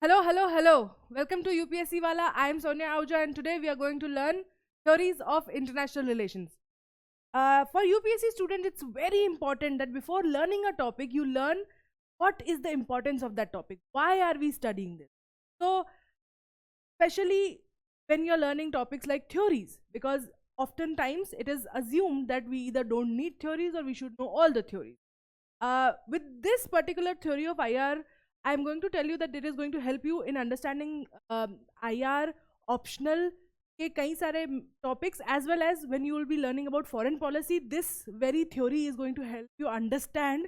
Hello, hello, hello. Welcome to UPSC Wallah. I am Sonia Ahuja and today we are going to learn theories of international relations. For UPSC students, it's very important that before learning a topic, you learn what is the importance of that topic. Why are we studying this? So, especially when you're learning topics like theories, because oftentimes it is assumed that we either don't need theories or we should know all the theories. With this particular theory of IR, I'm going to tell you that it is going to help you in understanding IR optional के कई सारे topics, as well as when you will be learning about foreign policy. This very theory is going to help you understand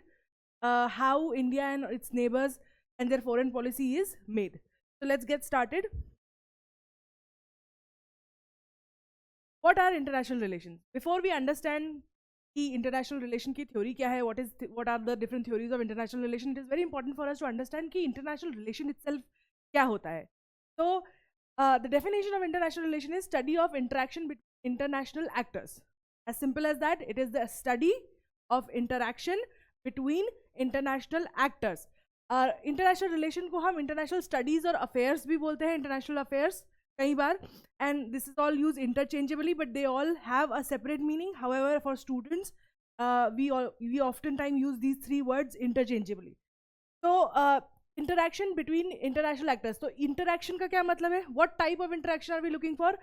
how India and its neighbors and their foreign policy is made. So let's get started. What are international relations? Before we understand कि international relation की theory क्या है, what are the different theories of international relation, it is very important for us to understand कि international relation itself क्या होता है. So the definition of international relation is study of interaction between international actors. As simple as that, it is the study of interaction between international actors. International relation को हम international studies और affairs भी बोलते हैं, international affairs कई बार, and this is all used interchangeably, but they all have a separate meaning. However, for students, we oftentimes use these three words interchangeably. So interaction between international actors. So interaction का क्या मतलब है? What type of interaction are we looking for?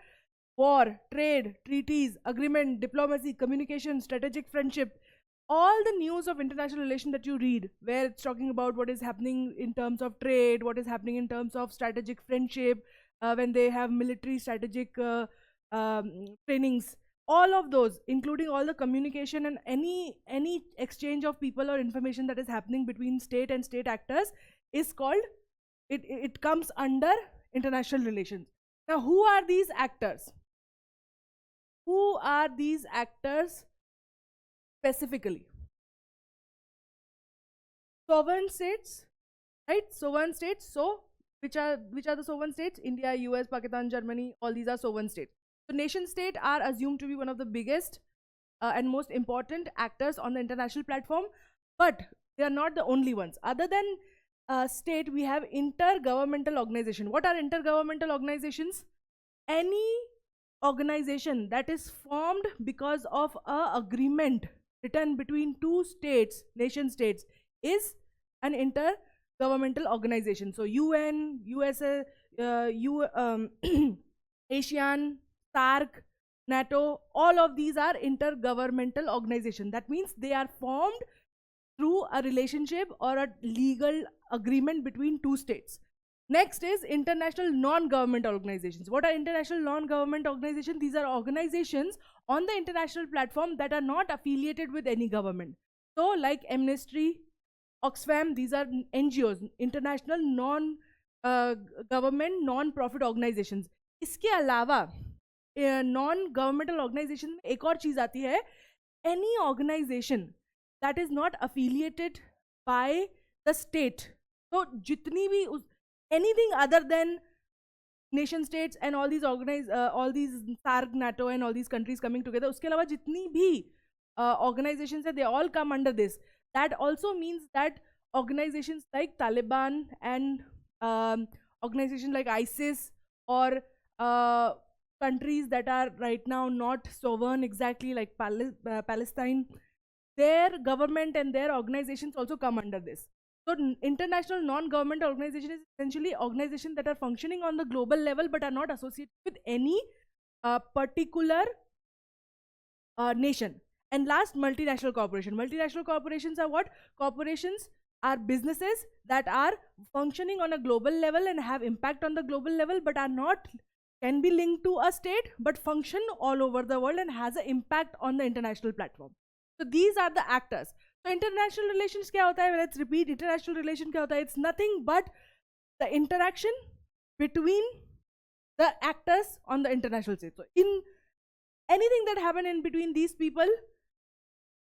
War, trade, treaties, agreement, diplomacy, communication, strategic friendship. All the news of international relation that you read, where it's talking about what is happening in terms of trade, what is happening in terms of strategic friendship, when they have military strategic trainings, all of those, including all the communication and any exchange of people or information that is happening between state and state actors, is called, it comes under international relations. Now, who are these actors? Who are these actors specifically? Sovereign states, right? Sovereign states. So which are the sovereign states? India, US, Pakistan, Germany, all these are sovereign states. So nation state are assumed to be one of the biggest and most important actors on the international platform, but they are not the only ones. Other than state, we have intergovernmental organization. What are intergovernmental organizations? Any organization that is formed because of a agreement written between two states, nation states, is an intergovernmental organization. So UN, USA, ASEAN, SAARC, NATO, all of these are intergovernmental organizations. That means they are formed through a relationship or a legal agreement between two states. Next is international non-government organizations. What are international non-government organizations? These are organizations on the international platform that are not affiliated with any government. So like Amnesty, Oxfam, these are NGOs, international non-government, non-profit organizations. इसके अलावा non-governmental organization में एक और चीज आती है, any organization that is not affiliated by the state. So जितनी भी anything other than nation states and all these all these SAARC, NATO and all these countries coming together, उसके अलावा जितनी भी organizations है, they all come under this. That also means that organizations like Taliban and organizations like ISIS, or countries that are right now not sovereign exactly, like Palestine, their government and their organizations also come under this. So international non-government organization is essentially organizations that are functioning on the global level but are not associated with any particular nation. And last, multinational corporation. Multinational corporations are what? Corporations are businesses that are functioning on a global level and have impact on the global level, but are not, can be linked to a state, but function all over the world and has an impact on the international platform. So these are the actors. So international relations क्या होता है? Let's repeat. International relation क्या होता है? It's nothing but the interaction between the actors on the international stage. So in anything that happen in between these people,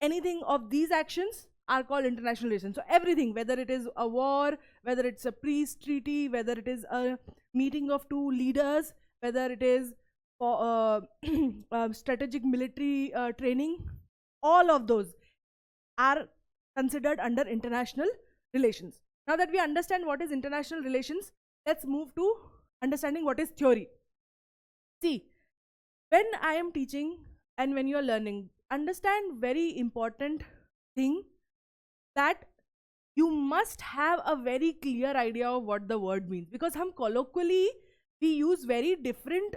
anything of these actions are called international relations. So everything, whether it is a war, whether it's a peace treaty, whether it is a meeting of two leaders, whether it is for strategic military training, all of those are considered under international relations. Now that we understand what is international relations, let's move to understanding what is theory. See, when I am teaching and when you are learning, understand very important thing, that you must have a very clear idea of what the word means, because hum colloquially we use very different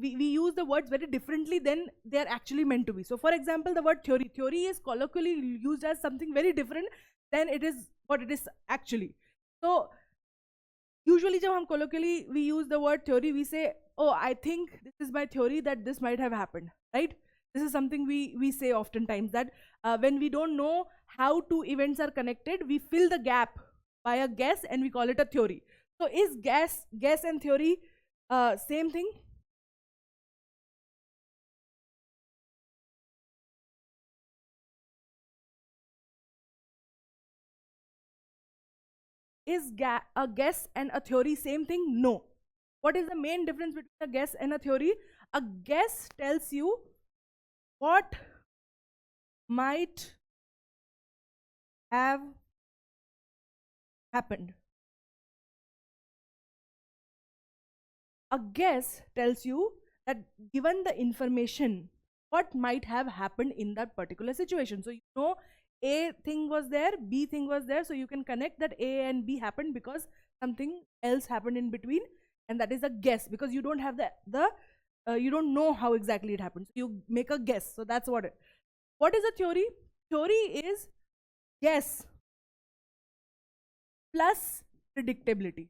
we use the words very differently than they are actually meant to be. So for example, the word theory is colloquially used as something very different than it is what it is actually. So usually जब हम colloquially we use the word theory, we say, oh, I think this is my theory that this might have happened, right? This is something we say oftentimes, that when we don't know how two events are connected, we fill the gap by a guess and we call it a theory. So is guess and theory same thing? Is a guess and a theory same thing? No. What is the main difference between a guess and a theory? A guess tells you what might have happened. A guess tells you that given the information, what might have happened in that particular situation. So you know A thing was there, B thing was there, so you can connect that A and B happened because something else happened in between, and that is a guess, because you don't have the you don't know how exactly it happened. So you make a guess. So that's what what is a theory? Theory is guess plus predictability.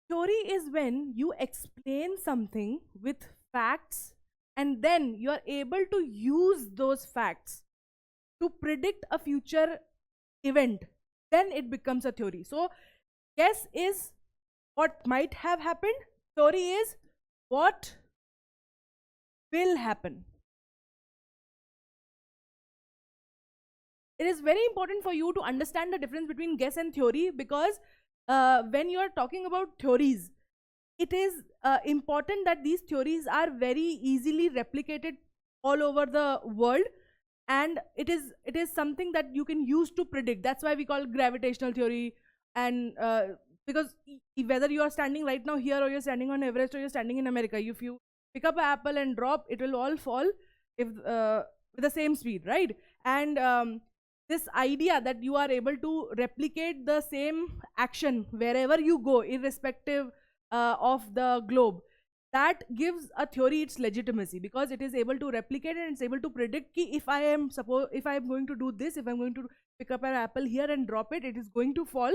Theory is when you explain something with facts and then you are able to use those facts to predict a future event. Then it becomes a theory. So guess is what might have happened. Theory is what will happen. It is very important for you to understand the difference between guess and theory, because when you are talking about theories, it is important that these theories are very easily replicated all over the world, and it is something that you can use to predict. That's why we call gravitational theory. And because whether you are standing right now here, or you're standing on Everest, or you're standing in America, if you pick up an apple and drop, it will all fall if with the same speed, right? And this idea that you are able to replicate the same action wherever you go, irrespective of the globe, that gives a theory its legitimacy, because it is able to replicate and it's able to predict ki if I am going to do this, if I'm going to pick up an apple here and drop it, it is going to fall,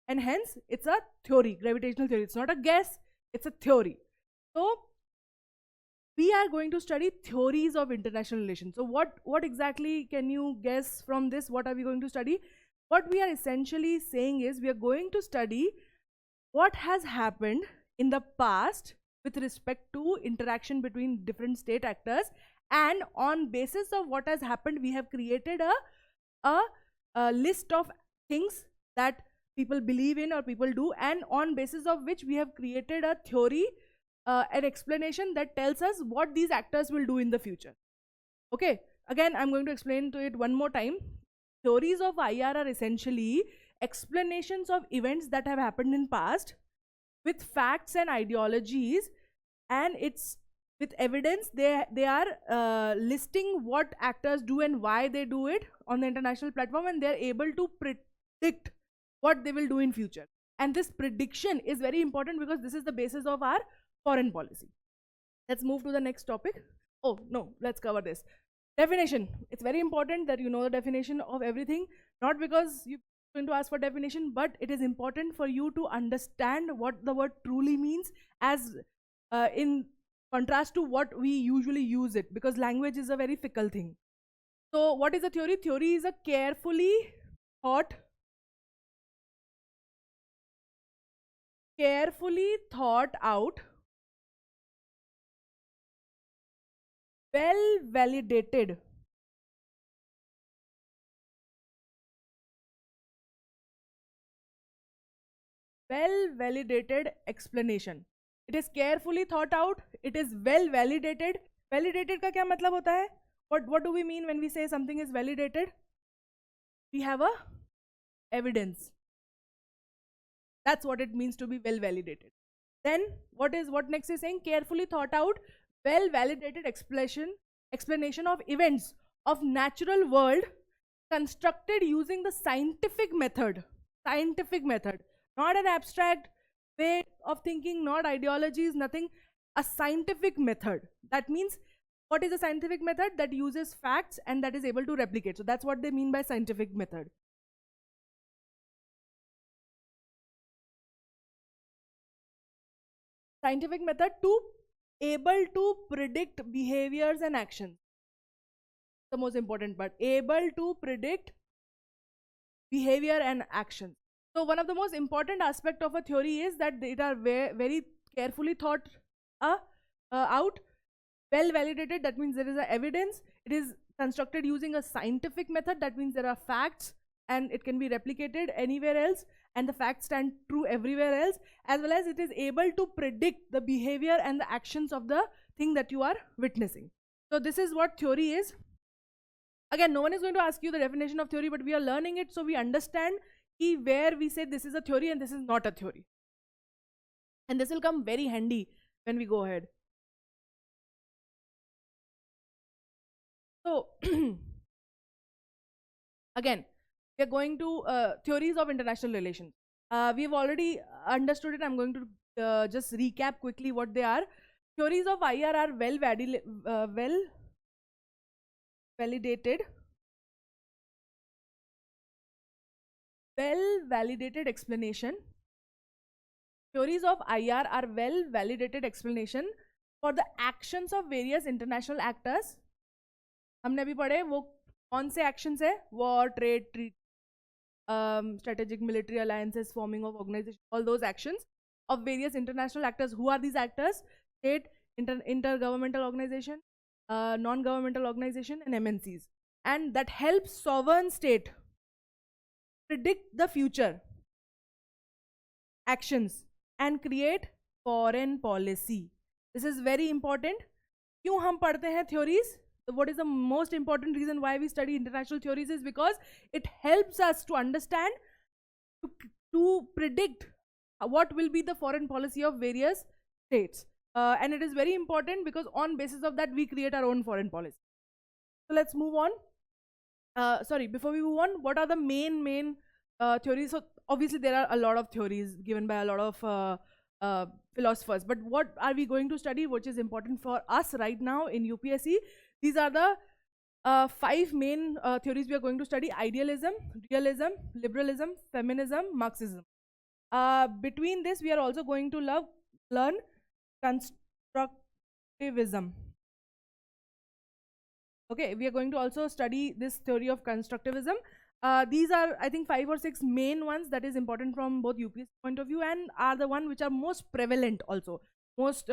and hence it's a theory, gravitational theory. It's not a guess, it's a theory. So we are going to study theories of international relations. So what exactly can you guess from this? What are we going to study? What we are essentially saying is we are going to study what has happened in the past with respect to interaction between different state actors, and on basis of what has happened, we have created a list of things that people believe in or people do, and on basis of which we have created a theory, an explanation that tells us what these actors will do in the future. Okay, again I'm going to explain to it one more time. Theories of IR are essentially explanations of events that have happened in past with facts and ideologies, and it's with evidence. They are listing what actors do and why they do it on the international platform, and they're able to predict what they will do in future. And this prediction is very important because this is the basis of our foreign policy. Let's move to the next topic. Oh no, let's cover this. Definition. It's very important that you know the definition of everything, not because you're going to ask for definition, but it is important for you to understand what the word truly means, as in contrast to what we usually use it, because language is a very fickle thing. So what is a theory? Theory is a carefully thought out, well validated explanation. It is carefully thought out, it is well validated. Validated का क्या मतलब होता है? what do we mean when we say something is validated? We have a evidence. That's what it means to be well validated. Then what next is saying? Carefully thought out, well validated explanation of events of natural world constructed using the scientific method. Scientific method, not an abstract way of thinking, not ideologies, nothing. A scientific method. That means, what is a scientific method? That uses facts and that is able to replicate. So that's what they mean by scientific method. Scientific method to able to predict behaviors and actions. The most important part, able to predict behavior and actions. So one of the most important aspect of a theory is that they are very carefully thought out, well validated. That means there is a evidence. It is constructed using a scientific method. That means there are facts and it can be replicated anywhere else, and the facts stand true everywhere else, as well as it is able to predict the behavior and the actions of the thing that you are witnessing. So this is what theory is. Again, no one is going to ask you the definition of theory, but we are learning it so we understand where we say this is a theory and this is not a theory. And this will come very handy when we go ahead. So again, we are going to theories of international relations. We've already understood it. I'm going to just recap quickly what they are. Theories of IR are well validated explanation. Theories of IR are well validated explanation for the actions of various international actors. हमने अभी पढ़े वो कौन से actions है? War, trade, treaty, strategic military alliances, forming of organization, all those actions of various international actors. Who are these actors? State, intergovernmental organization, non-governmental organization, and MNCs. And that helps sovereign state predict the future actions and create foreign policy. This is very important. क्यों हम पढ़ते हैं theories? So what is the most important reason why we study international theories is because it helps us to understand, to predict what will be the foreign policy of various states. And it is very important because on basis of that we create our own foreign policy. So let's move on. Before we move on, what are the main theories? So obviously there are a lot of theories given by a lot of philosophers, but what are we going to study, which is important for us right now in UPSC? These are the 5 main theories we are going to study: idealism, realism, liberalism, feminism, Marxism. Between this, we are also going to learn constructivism. Okay, we are going to also study this theory of constructivism. These are, I think, 5 or 6 main ones that is important from both UPSC point of view and are the one which are most prevalent also, most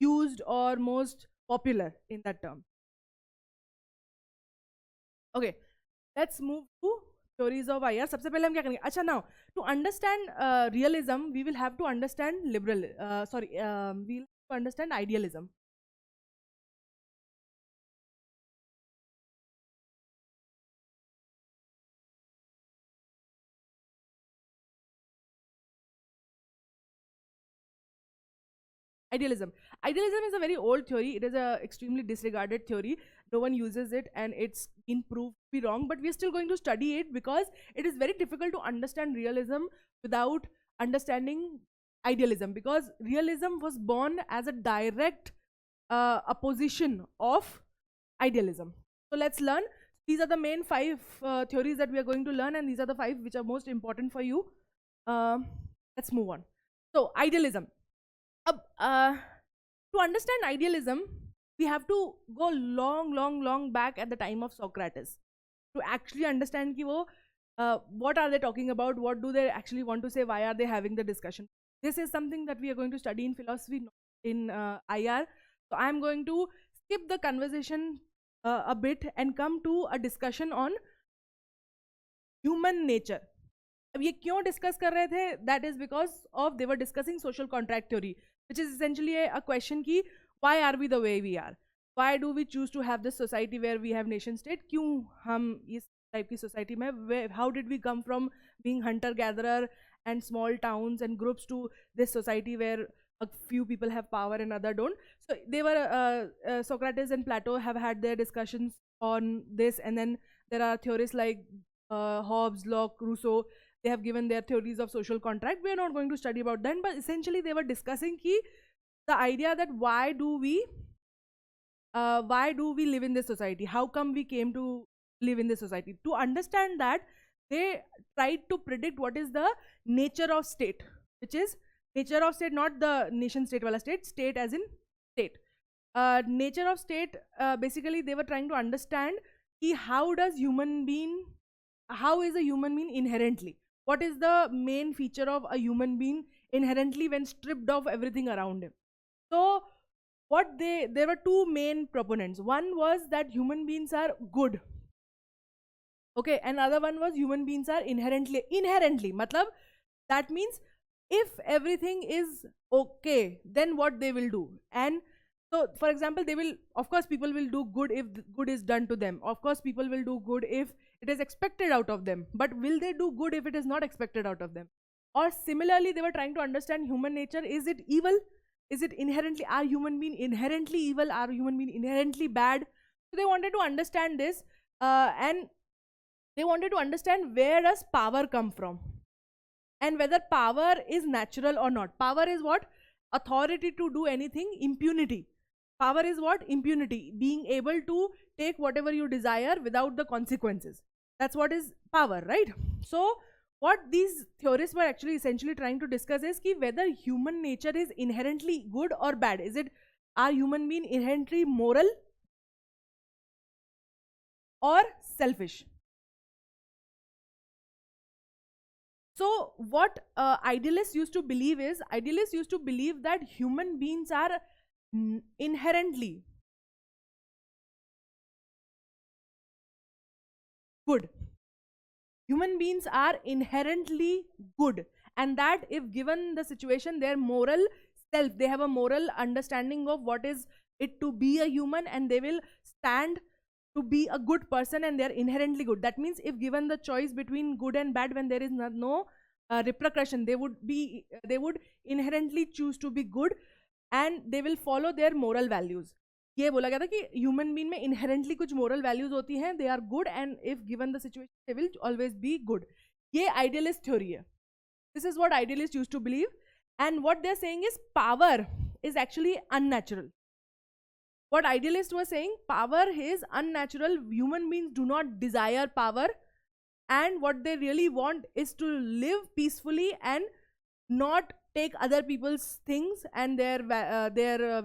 used or most popular in that term. Okay, let's move to theories of IR. सबसे पहले हम क्या करेंगे? अच्छा, now to understand realism, we will have to understand we'll understand idealism. Idealism is a very old theory. It is a extremely disregarded theory. No one uses it and it's been proved to be wrong, but we're still going to study it because it is very difficult to understand realism without understanding idealism, because realism was born as a direct opposition of idealism. So let's learn. These are the main 5 theories that we are going to learn, and these are the 5 which are most important for you. Let's move on. So idealism. To understand idealism, we have to go long back at the time of Socrates to actually understand ki wo, what are they talking about, what do they actually want to say, why are they having the discussion. This is something that we are going to study in philosophy, not in IR. So I am going to skip the conversation a bit and come to a discussion on human nature. अब ये क्यों discuss कर रहे थे? That is because of they were discussing social contract theory, which is essentially a question ki why are we the way we are, why do we choose to have this society where we have nation state, क्यों हम इस type की society में, how did we come from being hunter gatherer and small towns and groups to this society where a few people have power and other don't. So they were Socrates and Plato have had their discussions on this, and then there are theorists like Hobbes, Locke, Rousseau. They have given their theories of social contract. We are not going to study about that, but essentially they were discussing the idea that why do we live in this society? How come we came to live in this society? To understand that, they tried to predict what is the nature of state, which is nature of state, not the nation state wala state, state as in state. Nature of state, basically they were trying to understand how is a human being inherently? What is the main feature of a human being inherently when stripped of everything around him? So there were two main proponents. One was that human beings are good. Okay, another one was human beings are inherently, matlab, that means if everything is okay, then what they will do. And so, for example, of course people will do good if good is done to them. Of course people will do good if it is expected out of them. But will they do good if it is not expected out of them? Or similarly, they were trying to understand human nature. Is it evil? Is it inherently, are human being inherently evil? Are human being inherently bad? So they wanted to understand this, and they wanted to understand where does power come from, and whether power is natural or not. Power is what? Authority to do anything. Impunity. Power is what? Impunity. Being able to take whatever you desire without the consequences. That's what is power, right? So what these theorists were actually essentially trying to discuss is whether human nature is inherently good or bad. Are human beings inherently moral or selfish? So what idealists used to believe that human beings are inherently good. Human beings are inherently good, and that if given the situation, their moral self, they have a moral understanding of what is it to be a human, and they will stand to be a good person, and they are inherently good. That means if given the choice between good and bad, when there is no repercussion, they would inherently choose to be good, and they will follow their moral values. ये बोला गया था कि human being में inherently कुछ moral values होती हैं, they are good, and if given the situation they will always be good. ये आइडियलिस्ट थ्योरी है. This is what idealist used to believe, and what they are saying is power is actually unnatural. What idealists were saying, power is unnatural. Human beings do not desire power, and what they really want is to live peacefully and not take other people's things and their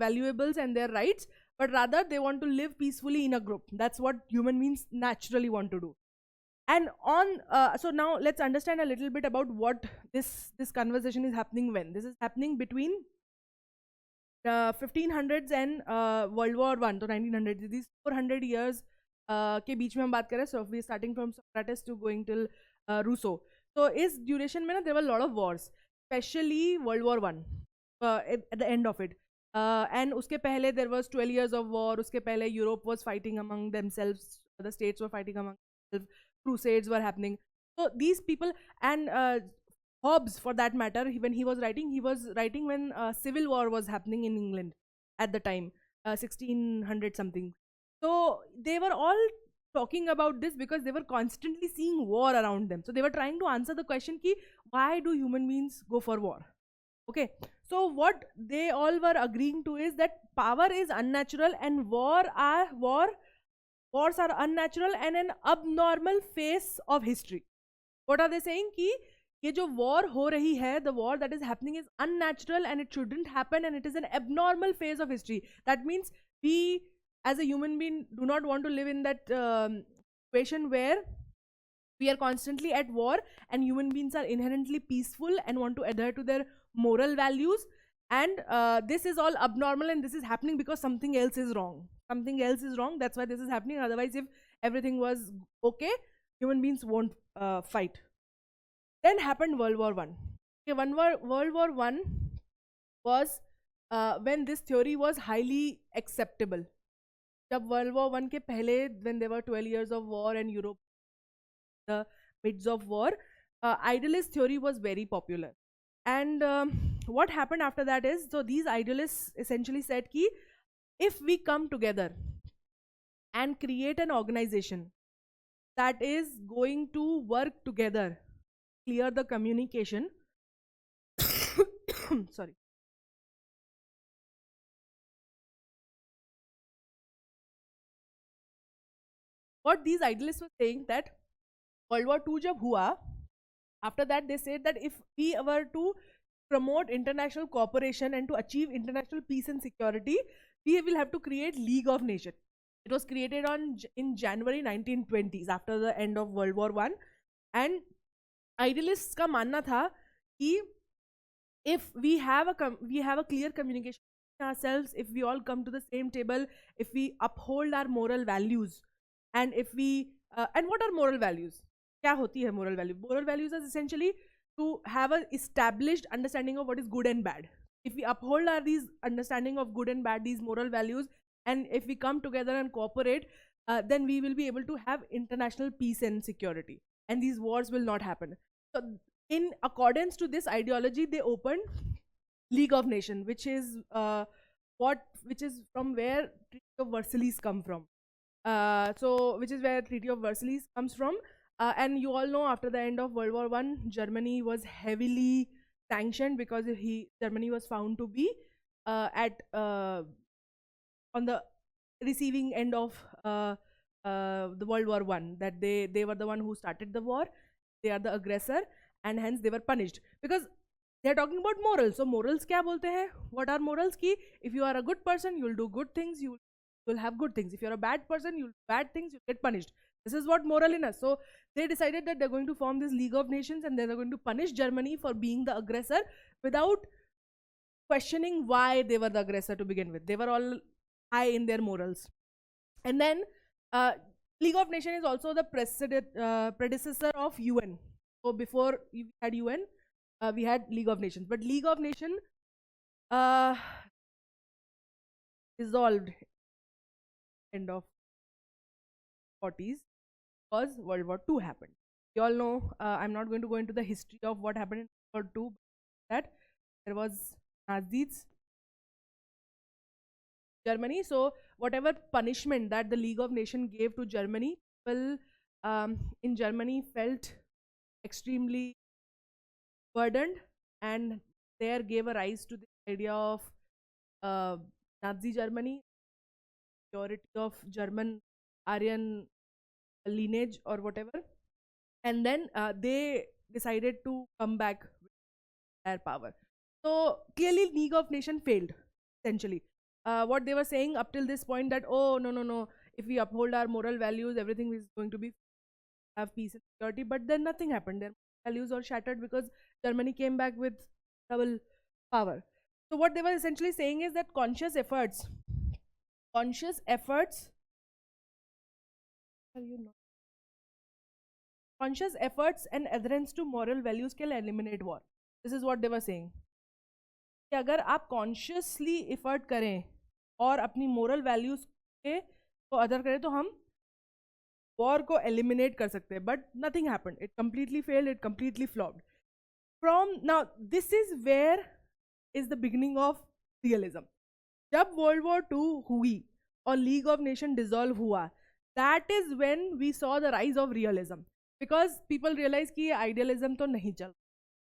valuables and their rights, but rather they want to live peacefully in a group. That's what human beings naturally want to do. And so now let's understand a little bit about what this conversation is happening when. This is happening between 1500s and World War I, तो 1900s, these 400 years के बीच में हम बात करें. So we starting from Socrates to going till Rousseau. So इस duration में ना there were a lot of wars, especially World War I at the end of it. And उसके पहले there was 12 years of war. उसके पहले Europe was fighting among themselves, the states were fighting among themselves, crusades were happening. So these people, and Hobbes, for that matter, when he was writing when civil war was happening in England at the time, 1600 something. So they were all talking about this because they were constantly seeing war around them. So they were trying to answer the question ki, why do human beings go for war? Okay, so what they all were agreeing to is that power is unnatural, and wars are unnatural and an abnormal phase of history. What are they saying? Ki ये जो war हो रही है, the war that is happening is unnatural and it shouldn't happen, and it is an abnormal phase of history. That means we as a human being do not want to live in that situation where we are constantly at war, and human beings are inherently peaceful and want to adhere to their moral values, and this is all abnormal, and this is happening because something else is wrong. That's why this is happening. Otherwise, if everything was okay, human beings won't fight. Then happened World War I. Okay, World War I was when this theory was highly acceptable. जब world war one के पहले, when there were 12 years of war and Europe the midst of war, idealist theory was very popular. And what happened after that is, so these idealists essentially said ki if we come together and create an organization that is going to work together, clear the communication sorry, what these idealists were saying, that World War II jab hua, after that they said that if we were to promote international cooperation and to achieve international peace and security, we will have to create League of Nations. It was created in January 1920s, after the end of World War I. And idealists का मानना था कि if we have a clear communication ourselves, if we all come to the same table, if we uphold our moral values, and if we and what are moral values? क्या होती है moral value? Moral values is essentially to have a established understanding of what is good and bad. If we uphold these understanding of good and bad, these moral values, and if we come together and cooperate, then we will be able to have international peace and security, and these wars will not happen. So in accordance to this ideology, they opened League of Nations, which is from where Treaty of Versailles come from. So which is where Treaty of Versailles comes from. And you all know, after the end of World War I, Germany was heavily sanctioned because Germany was found to be on the receiving end of the World War I. That they were the one who started the war. They are the aggressor, and hence they were punished, because they are talking about morals. So morals क्या बोलते हैं? What are morals? कि if you are a good person, you will do good things, you will have good things. If you are a bad person, you will do bad things, you get punished. This is what moral in us. So they decided that they're going to form this League of Nations, and they're going to punish Germany for being the aggressor without questioning why they were the aggressor to begin with. They were all high in their morals. And then League of Nations is also the predecessor of UN. So before we had UN, we had League of Nations. But League of Nations dissolved end of 40s because World War II happened. You all know, I'm not going to go into the history of what happened in World War II, that there was Nazis, Germany. So whatever punishment that the League of Nations gave to Germany, people in Germany felt extremely burdened, and there gave a rise to the idea of Nazi Germany, purity of German Aryan lineage or whatever. And then they decided to come back with their power. So clearly League of Nations failed, essentially. What they were saying up till this point, that oh no, if we uphold our moral values, everything is going to be have peace and security. But then nothing happened. Their values are shattered because Germany came back with double power. So what they were essentially saying is that conscious efforts and adherence to moral values can eliminate war. This is what they were saying. कि अगर आप consciously effort करें और अपनी moral values को adhere करें, तो हम war को eliminate कर सकते हैं. But nothing happened. It completely failed. It completely flopped. From now, this is where is the beginning of realism. जब World War II हुई और League of Nations dissolve हुआ, that is when we saw the rise of realism, because people realized कि idealism तो नहीं चल.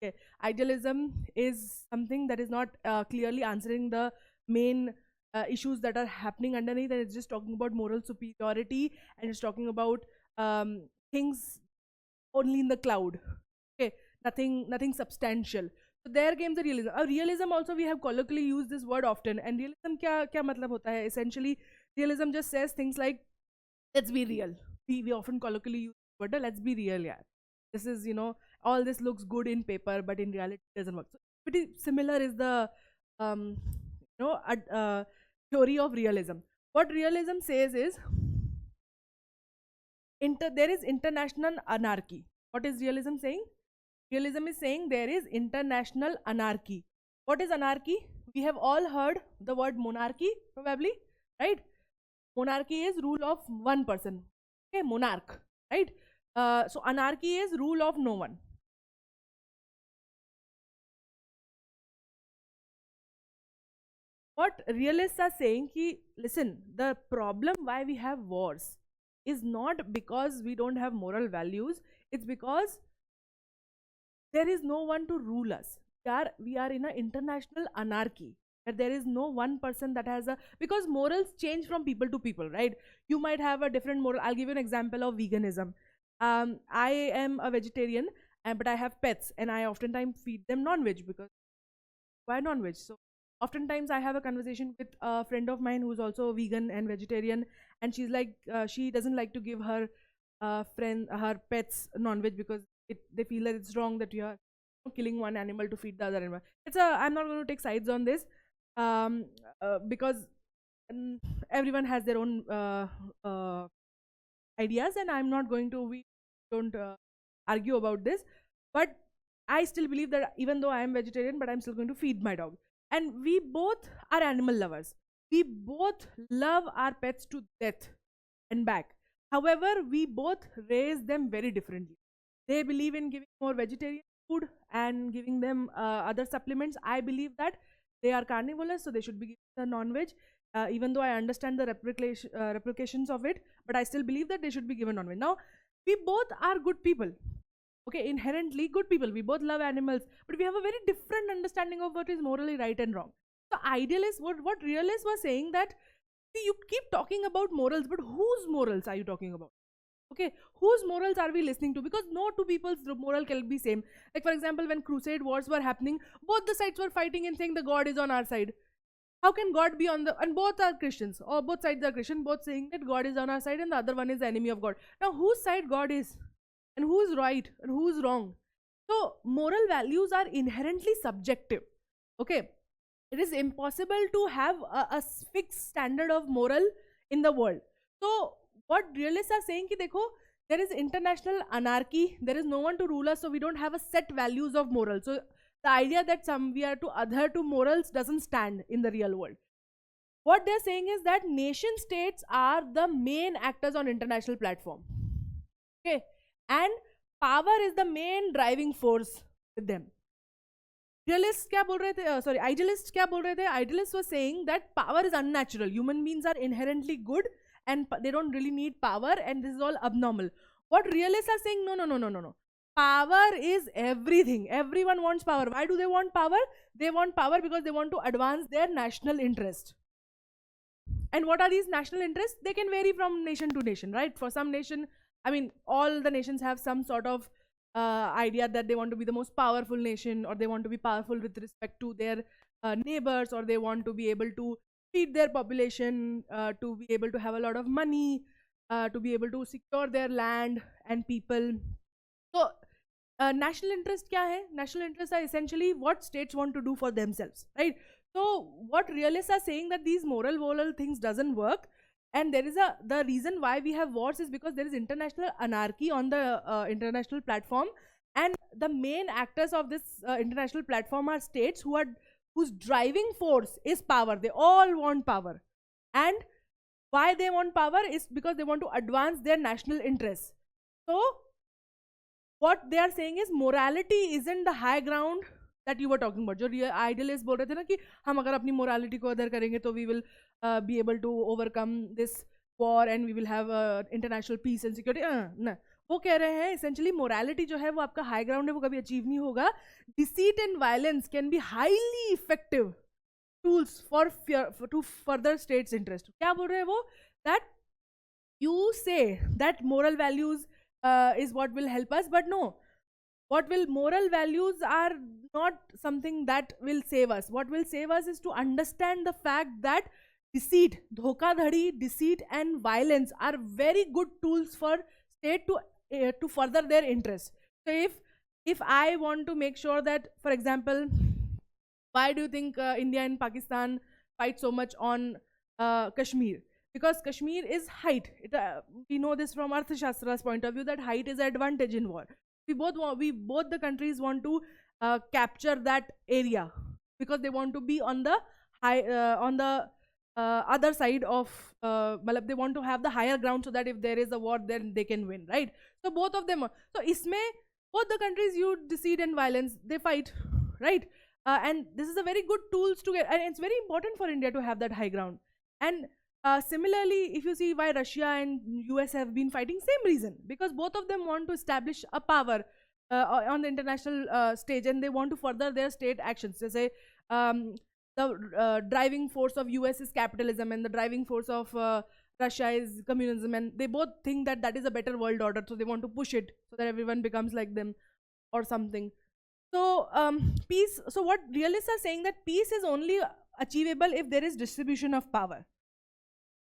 Okay. Idealism is something that is not clearly answering the main issues that are happening underneath, and it's just talking about moral superiority, and it's talking about things only in the cloud. Okay, nothing substantial. So there came the realism. Realism also, we have colloquially used this word often. And realism क्या मतलब होता है? Essentially, realism just says things like, let's be real. We often colloquially use the word, let's be real, yeah. This is, all this looks good in paper, but in reality it doesn't work. So pretty similar is the theory of realism. What realism says is there is international anarchy. What is realism saying? Realism is saying there is international anarchy. What is anarchy? We have all heard the word monarchy, probably, right? Monarchy is rule of one person. Okay, monarch, right? So anarchy is rule of no one. What realists are saying ki, listen, the problem why we have wars is not because we don't have moral values, it's because there is no one to rule us. We are in an international anarchy where there is no one person that has a, because morals change from people to people, right? You might have a different moral. I'll give you an example of veganism. I am a vegetarian, but I have pets and I oftentimes feed them non-veg because why non-veg? So oftentimes I have a conversation with a friend of mine who's also vegan and vegetarian, and she's like, she doesn't like to give her her pets non-veg because they feel that it's wrong that you are killing one animal to feed the other animal. I'm not going to take sides on this, because everyone has their own ideas, and I'm not going to, we don't argue about this, but I still believe that even though I am vegetarian, but I'm still going to feed my dog. And we both are animal lovers. We both love our pets to death and back. However, we both raise them very differently. They believe in giving more vegetarian food and giving them other supplements. I believe that they are carnivorous, so they should be given the non-veg. Even though I understand the replications of it, but I still believe that they should be given non-veg. Now, we both are good people. Okay, inherently good people. We both love animals, but we have a very different understanding of what is morally right and wrong. So idealists, what realists were saying that, see, you keep talking about morals, but whose morals are you talking about? Okay, whose morals are we listening to? Because no two people's moral can be same. Like for example, when crusade wars were happening, both the sides were fighting and saying the God is on our side. How can God be on the, and both are Christians, or both sides are Christian, both saying that God is on our side and the other one is the enemy of God. Now whose side God is? And who is right and who is wrong? So moral values are inherently subjective. Okay, it is impossible to have a fixed standard of moral in the world. So what realists are saying ki dekho, there is international anarchy, there is no one to rule us, so we don't have a set values of moral. So the idea that we are to adhere to morals doesn't stand in the real world. What they're saying is that nation states are the main actors on international platform. Okay, and power is the main driving force with them. Realists क्या बोल रहे थे? Sorry, idealists क्या बोल रहे थे? Idealists were saying that power is unnatural. Human beings are inherently good and they don't really need power, and this is all abnormal. What realists are saying, no. Power is everything. Everyone wants power. Why do they want power? They want power because they want to advance their national interest. And what are these national interests? They can vary from nation to nation, right? For some nation, I mean, all the nations have some sort of idea that they want to be the most powerful nation, or they want to be powerful with respect to their neighbors, or they want to be able to feed their population, to be able to have a lot of money, to be able to secure their land and people. So national interest kya hai? National interests are essentially what states want to do for themselves, right? So what realists are saying that these moral things doesn't work, and there is the reason why we have wars is because there is international anarchy on the international platform, and the main actors of this international platform are states whose driving force is power. They all want power, and why they want power is because they want to advance their national interests. So what they are saying is morality isn't the high ground that you were talking about. जो idealists बोल रहे थे ना कि हम अगर अपनी morality को अदर करेंगे तो we will be able to overcome this war and we will have international peace and security. ना, वो कह रहे हैं essentially morality जो है वो आपका high ground है, वो कभी achieve नहीं होगा. Deceit and violence can be highly effective tools to further states' interest. क्या बोल रहे हैं वो? That you say that moral values is what will help us, but no, moral values are not something that will save us. What will save us is to understand the fact that deceit, dhokadhadi, deceit and violence are very good tools for state to further their interest. So if I want to make sure that, for example, why do you think India and Pakistan fight so much on Kashmir? Because Kashmir is height. We know this from Arthashastra's point of view that height is an advantage in war. We both the countries want to capture that area because they want to be on the other side of, they want to have the higher ground so that if there is a war, then they can win, right? So both of them so isme both the countries use deceit and violence, they fight, right? And this is a very good tools to get, and it's very important for India to have that high ground. And similarly, if you see why Russia and US have been fighting, same reason, because both of them want to establish a power on the international stage, and they want to further their state actions. They say the driving force of US is capitalism, and the driving force of Russia is communism, and they both think that that is a better world order, so they want to push it so that everyone becomes like them or something. So peace. So what realists are saying, that peace is only achievable if there is distribution of power.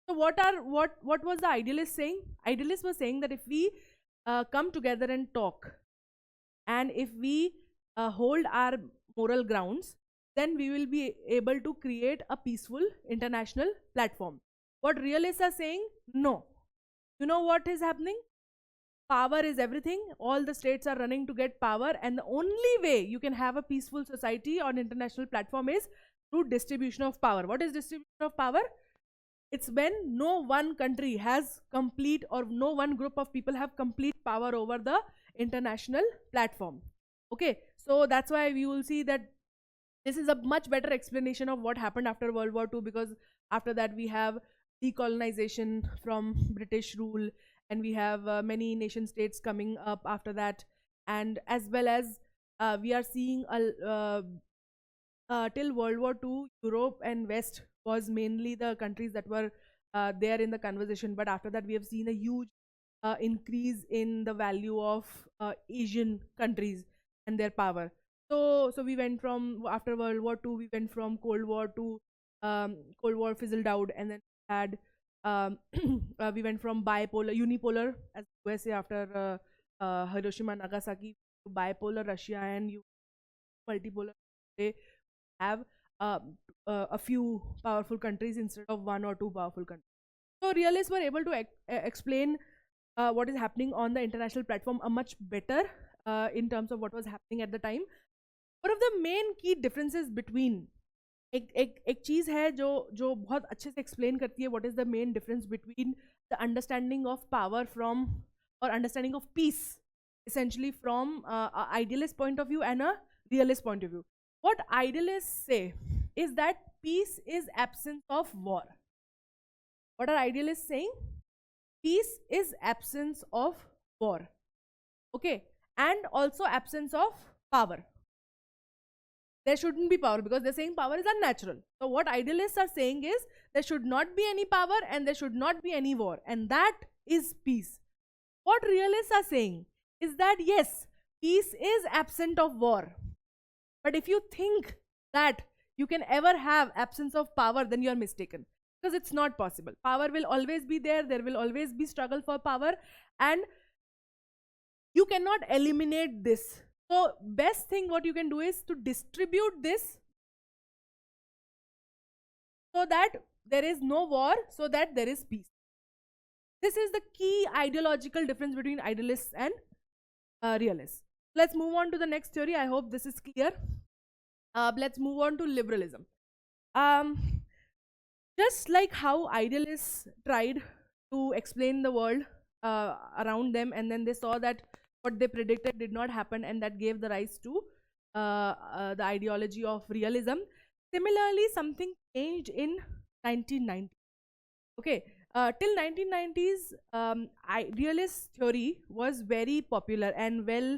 So what was the idealist saying? Idealist was saying that if we come together and talk, and if we hold our moral grounds, then we will be able to create a peaceful international platform. What realists are saying, no. You know what is happening? Power is everything. All the states are running to get power, and the only way you can have a peaceful society on international platform is through distribution of power. What is distribution of power? It's when no one country has complete, or no one group of people have complete power over the international platform. Okay, so that's why we will see that this is a much better explanation of what happened after World War II, because after that we have decolonization from British rule, and we have many nation states coming up after that, and as well as we are seeing till World War II, Europe and West was mainly the countries that were there in the conversation, but after that we have seen a huge increase in the value of Asian countries and their power. So we went from, after World War II, we went from Cold War to Cold War fizzled out, and then we had we went from unipolar as USA after Hiroshima, Nagasaki, to bipolar Russia, and multipolar. They have a few powerful countries instead of one or two powerful countries. So realists were able to explain what is happening on the international platform a much better in terms of what was happening at the time. One of the main key differences between एक चीज है जो बहुत अच्छे से explain करती है what is the main difference between the understanding of power from, or understanding of peace essentially from a idealist point of view and a realist point of view. What idealists say is that peace is absence of war. What are idealists saying? Peace is absence of war. Okay, and also absence of power. There shouldn't be power, because they're saying power is unnatural. So what idealists are saying is there should not be any power and there should not be any war, and that is peace. What realists are saying is that yes, peace is absent of war, but if you think that you can ever have absence of power, then you are mistaken, because it's not possible. Power will always be there will always be struggle for power, and you cannot eliminate this. So best thing what you can do is to distribute this so that there is no war, so that there is peace. This is the key ideological difference between idealists and realists. Let's move on to the next theory. I hope this is clear. Let's move on to liberalism. Just like how idealists tried to explain the world around them, and then they saw that what they predicted did not happen, and that gave the rise to the ideology of realism. Similarly, something changed in 1990. Okay, till 1990s, realist theory was very popular and well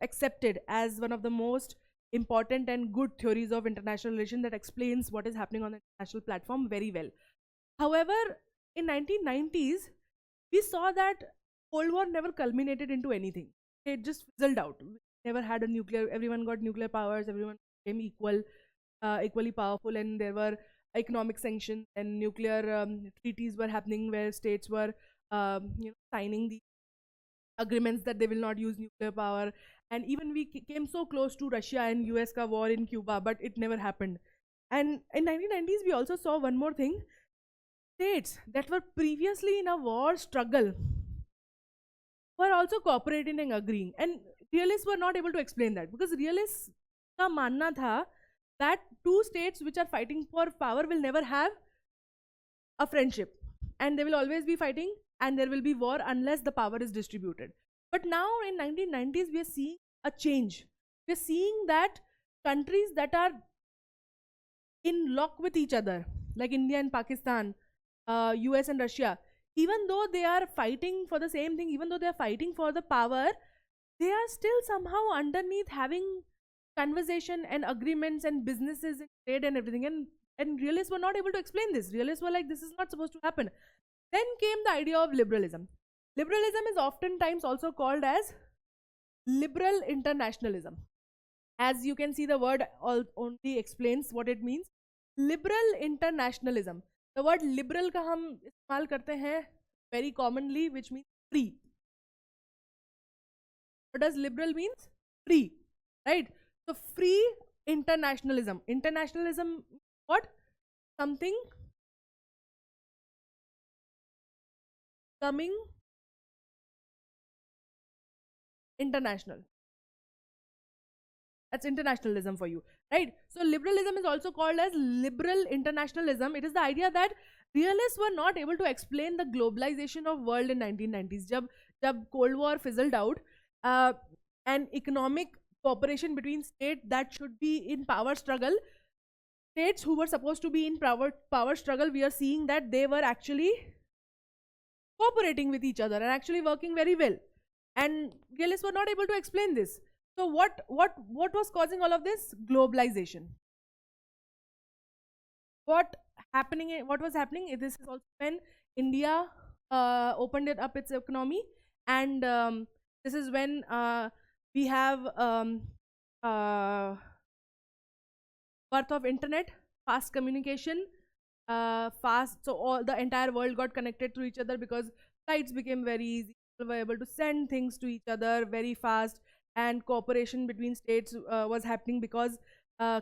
accepted as one of the most important and good theories of international relations that explains what is happening on the international platform very well. However, in 1990s, we saw that Cold War never culminated into anything. It just fizzled out. We never had a nuclear, everyone got nuclear powers, everyone became equally powerful, and there were economic sanctions and nuclear treaties were happening where states were signing the agreements that they will not use nuclear power. And even we came so close to Russia and US ka war in Cuba, but it never happened. And in 1990s, we also saw one more thing. States that were previously in a war struggle were also cooperating and agreeing, and realists were not able to explain that, because realists का मानना था that two states which are fighting for power will never have a friendship, and they will always be fighting, and there will be war unless the power is distributed. But now in 1990s we are seeing a change. We are seeing that countries that are in lock with each other, like India and Pakistan, US and Russia, even though they are fighting for the same thing, even though they are fighting for the power, they are still somehow underneath having conversation and agreements and businesses and trade and everything. And realists were not able to explain this. Realists were like, this is not supposed to happen. Then came the idea of liberalism. Liberalism is oftentimes also called as liberal internationalism. As you can see, the word only explains what it means. Liberal internationalism. The word liberal का हम इस्तेमाल करते हैं very commonly, which means free. What does liberal means? Free, right? So free internationalism. Internationalism, what? Something coming international. That's internationalism for you, right? So liberalism is also called as liberal internationalism. It is the idea that realists were not able to explain the globalization of world in 1990s. जब Cold War fizzled out, an economic cooperation between states that should be in power struggle, states who were supposed to be in power struggle, we are seeing that they were actually cooperating with each other and actually working very well. And realists were not able to explain this. So what was causing all of this? Globalization. What was happening? This is also when India opened it up its economy, and this is when we have birth of internet, fast communication, so the entire world got connected to each other because flights became very easy. People were able to send things to each other very fast, and cooperation between states was happening because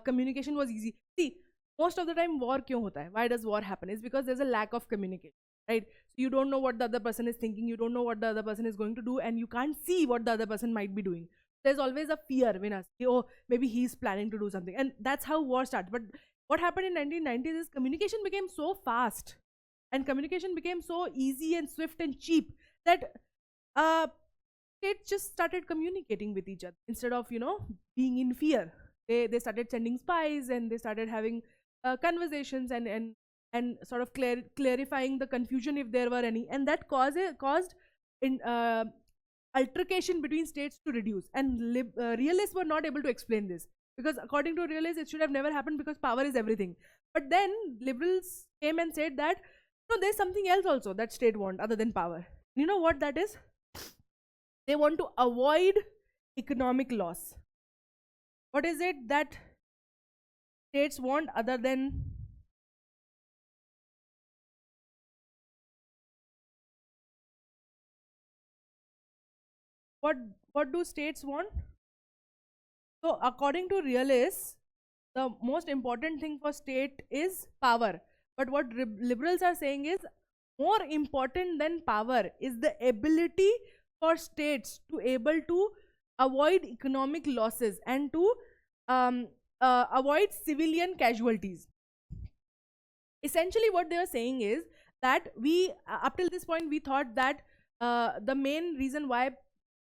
communication was easy. See, most of the time war क्यों होता है? Why does war happen? Is because there's a lack of communication, right? So you don't know what the other person is thinking, you don't know what the other person is going to do, and you can't see what the other person might be doing. There's always a fear in us. Oh, maybe he's planning to do something, and that's how war starts. But what happened in 1990s is communication became so fast, and communication became so easy and swift and cheap that states just started communicating with each other instead of being in fear. They started sending spies, and they started having conversations and sort of clarifying the confusion if there were any, and that caused altercation between states to reduce. And realists were not able to explain this, because according to realists it should have never happened because power is everything. But then liberals came and said that no, there's something else also that state want other than power. You know what that is? They want to avoid economic loss. What is it that states want other than what do states want? So according to realists, the most important thing for state is power. But what liberals are saying is more important than power is the ability for states to able to avoid economic losses and to avoid civilian casualties. Essentially what they are saying is that we up till this point we thought that the main reason why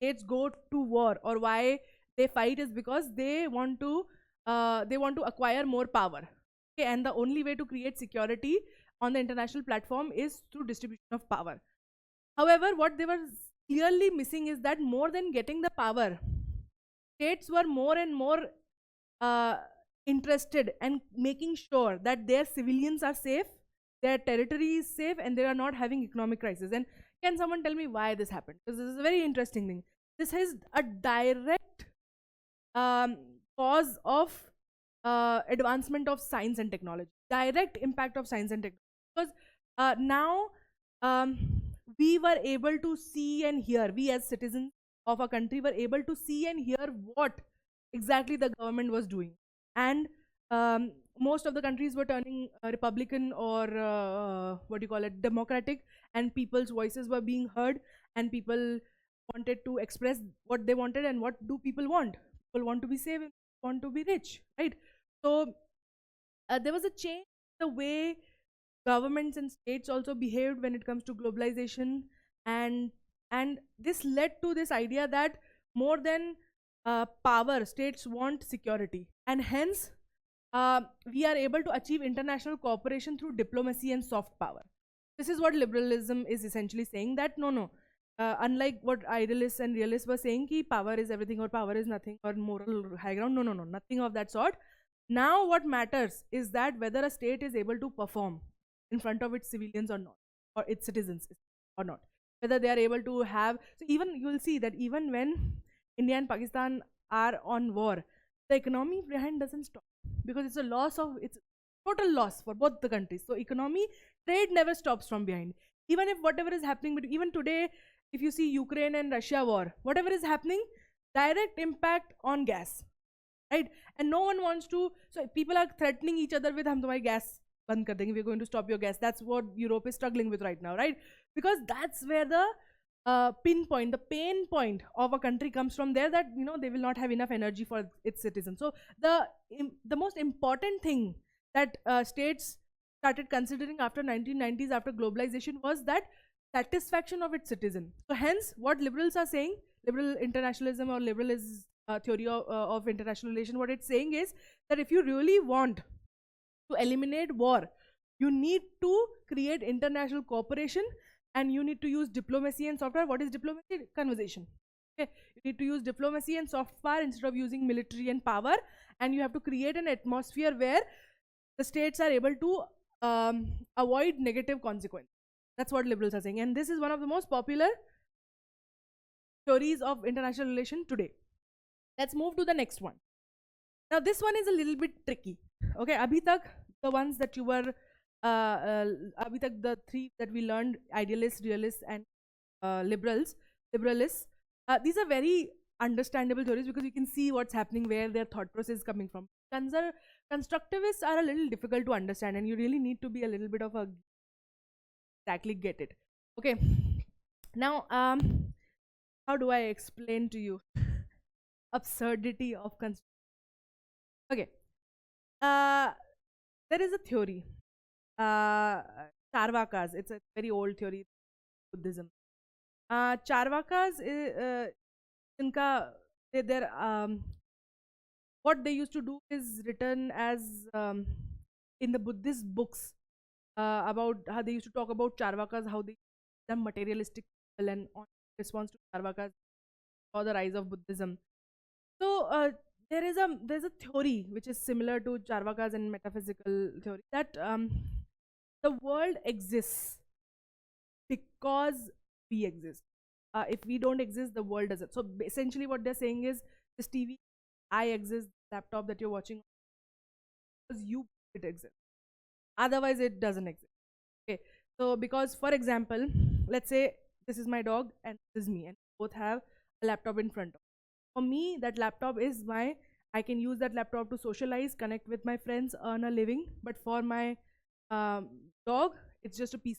states go to war or why they fight is because they want to acquire more power. Okay, and the only way to create security on the international platform is through distribution of power. However, what they were clearly missing is that more than getting the power, states were more and more interested in making sure that their civilians are safe, their territory is safe, and they are not having economic crisis. And can someone tell me why this happened? Because this is a very interesting thing. This is a direct cause of advancement of science and technology, direct impact of science and technology. Because now we were able to see and hear, we as citizens of a country were able to see and hear what exactly the government was doing. And most of the countries were turning Republican or what do you call it, democratic, and people's voices were being heard, and people wanted to express what they wanted. And what do people want? People want to be safe, want to be rich, right? So there was a change in the way governments and states also behaved when it comes to globalization, and this led to this idea that more than power, states want security, and hence we are able to achieve international cooperation through diplomacy and soft power. This is what liberalism is essentially saying, that no, unlike what idealists and realists were saying, ki power is everything or power is nothing or moral high ground. No, nothing of that sort. Now what matters is that whether a state is able to perform in front of its civilians or not, or its citizens or not, whether they are able to have. So even you will see that even when India and Pakistan are on war, the economy behind doesn't stop, because it's a loss of, it's total loss for both the countries. So economy, trade never stops from behind. Even if whatever is happening, but even today, if you see Ukraine and Russia war, whatever is happening, direct impact on gas, right? And no one wants to, so people are threatening each other with, hum tumhari gas band kar denge, we're going to stop your gas. That's what Europe is struggling with right now, right? Because that's where the pinpoint, the pain point of a country comes from there, that they will not have enough energy for its citizens. So the most important thing that states started considering after 1990s, after globalization, was that satisfaction of its citizen. So hence what liberals are saying, liberal internationalism or liberalism theory of international relation, what it's saying is that if you really want to eliminate war, you need to create international cooperation, and you need to use diplomacy and soft power. What is diplomacy? Conversation. Okay, you need to use diplomacy and soft power instead of using military and power, and you have to create an atmosphere where the states are able to avoid negative consequences. That's what liberals are saying, and this is one of the most popular theories of international relation today. Let's move to the next one. Now this one is a little bit tricky. Okay, abhi tak the ones that you were abhi tak the three that we learned, idealists, realists, and liberalists, these are very understandable theories, because you can see what's happening, where their thought process is coming from. Constructivists are a little difficult to understand, and you really need to be a little bit of a exactly get it. Okay, now how do I explain to you absurdity of construction? Okay, there is a theory, Charvakas. It's a very old theory, Buddhism. Charvakas, inka, what they used to do is written as in the Buddhist books, about how they used to talk about Charvakas, how they are materialistic people, and on response to Charvakas or the rise of Buddhism. So there's a theory which is similar to Charvakas and metaphysical theory, that the world exists because we exist. If we don't exist, the world doesn't. So essentially what they're saying is, this TV, I exist, laptop that you're watching, because it exists. Otherwise it doesn't exist. Okay, so because, for example, let's say this is my dog and this is me, and both have a laptop in front of me. For me, that laptop is I can use that laptop to socialize, connect with my friends, earn a living. But for my dog, it's just a piece.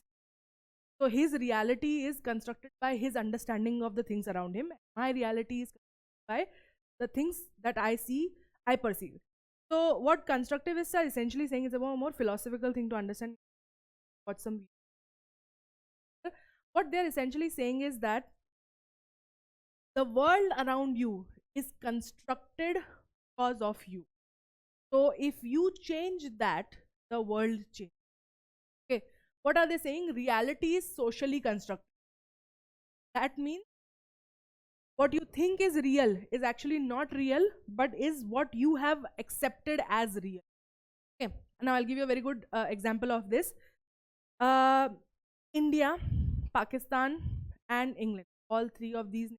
So his reality is constructed by his understanding of the things around him. My reality is constructed by the things that I see, I perceive. So what constructivists are essentially saying is a more philosophical thing to understand. What they're essentially saying is that the world around you is constructed because of you. So if you change that, the world changes. Okay, what are they saying? Reality is socially constructed. That means what you think is real is actually not real, but is what you have accepted as real. Okay, now I'll give you a very good example of this. India, Pakistan, and England, all three of these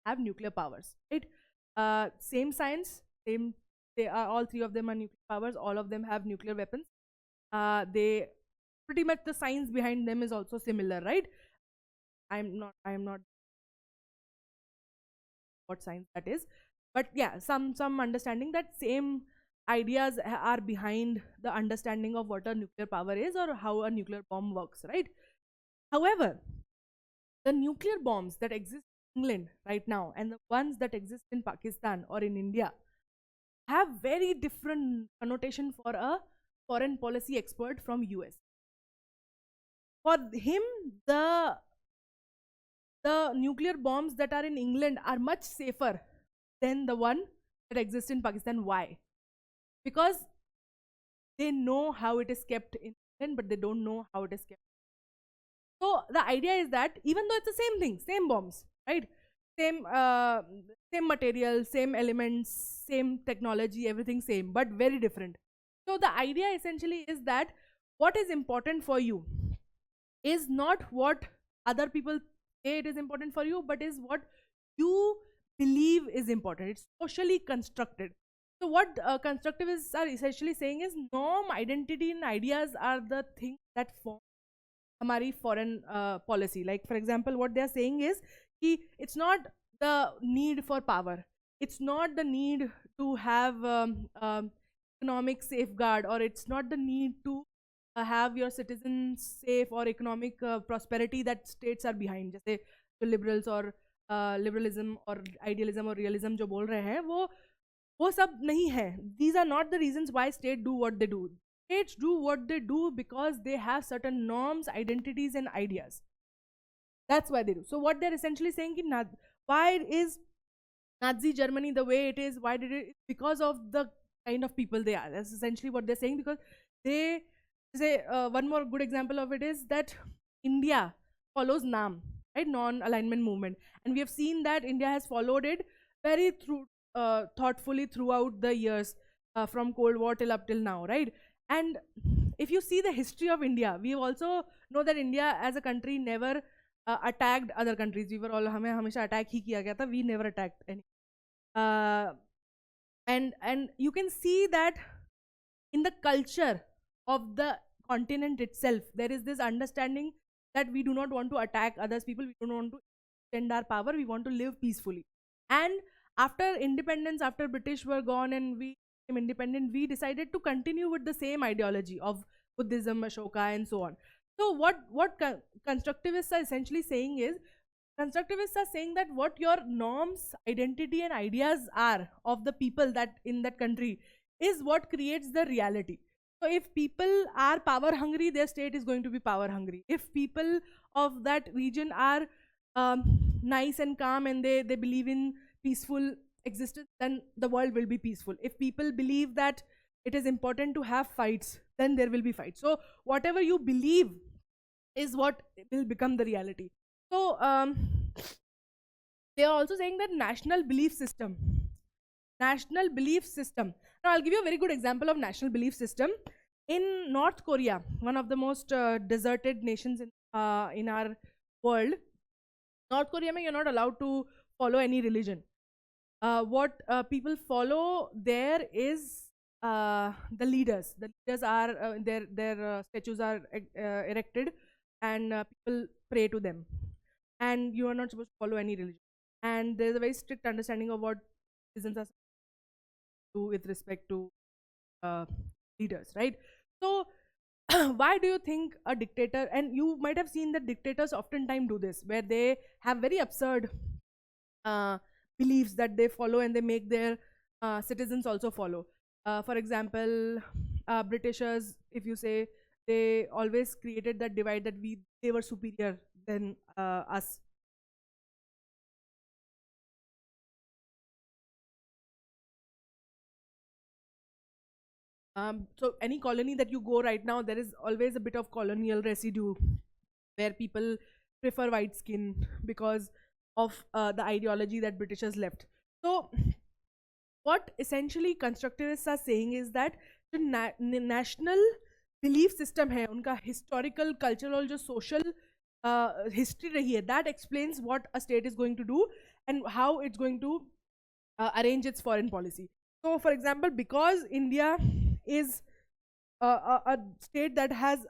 have nuclear powers, right? Same science, all three of them are nuclear powers. All of them have nuclear weapons. They pretty much, the science behind them is also similar, right? I am not what science that is, but yeah, some understanding that same ideas are behind the understanding of what a nuclear power is, or how a nuclear bomb works, right? However, the nuclear bombs that exist in England right now and the ones that exist in Pakistan or in India have very different connotation for a foreign policy expert from US. For him, the nuclear bombs that are in England are much safer than the one that exists in Pakistan. Why? Because they know how it is kept in England, but they don't know how it is kept. So the idea is that even though it's the same thing, same bombs, right? Same material, same elements, same technology, everything same, but very different. So the idea essentially is that what is important for you is not what other people say it is important for you, but is what you believe is important. It's socially constructed. So what constructivists are essentially saying is norm, identity, and ideas are the things that form हमारी foreign policy. Like for example, what they are saying is कि it's not the need for power, it's not the need to have economic safeguard, or it's not the need to have your citizens safe or economic prosperity that states are behind. जैसे जो liberals और liberalism और idealism और realism जो बोल रहे हैं वो सब नहीं है. These are not the reasons why state do what they do. States do what they do because they have certain norms, identities, and ideas. That's why they do. So what they're essentially saying is, why is Nazi Germany the way it is? Why did it? Because of the kind of people they are. That's essentially what they're saying. Because they say one more good example of it is that India follows NAM, right? Non-alignment movement, and we have seen that India has followed it very thoughtfully throughout the years, from Cold War till up till now, right? And if you see the history of India, we also know that India as a country never attacked other countries. We were all हमें हमेशा attack ही किया गया था. We never attacked any. And you can see that in the culture of the continent itself, there is this understanding that we do not want to attack others people. We don't want to extend our power. We want to live peacefully. And after independence, after British were gone and we became independent, we decided to continue with the same ideology of Buddhism, Ashoka, and so on. So what constructivists are essentially saying is, constructivists are saying that what your norms, identity, and ideas are of the people that in that country is what creates the reality. So if people are power hungry, their state is going to be power hungry. If people of that region are nice and calm and they believe in peaceful existence, then the world will be peaceful. If people believe that it is important to have fights, then there will be fights. So whatever you believe is what will become the reality. So they are also saying that national belief system. Now I'll give you a very good example of national belief system. In North Korea, one of the most deserted nations in our world, North Korea mein you're not allowed to follow any religion. What people follow there is the leaders. The leaders are their statues are erected, and people pray to them. And you are not supposed to follow any religion. And there's a very strict understanding of what citizens are supposed to do with respect to leaders, right? So why do you think a dictator, and you might have seen that dictators oftentimes do this, where they have very absurd beliefs that they follow and they make their citizens also follow. For example, Britishers, if you say, they always created that divide that they were superior than us. So any colony that you go right now, there is always a bit of colonial residue where people prefer white skin because of the ideology that Britishers left. So what essentially constructivists are saying is that the national belief system hai, unka historical, cultural, jo social history rahi hai, that explains what a state is going to do and how it's going to arrange its foreign policy. So for example, because India is a state that has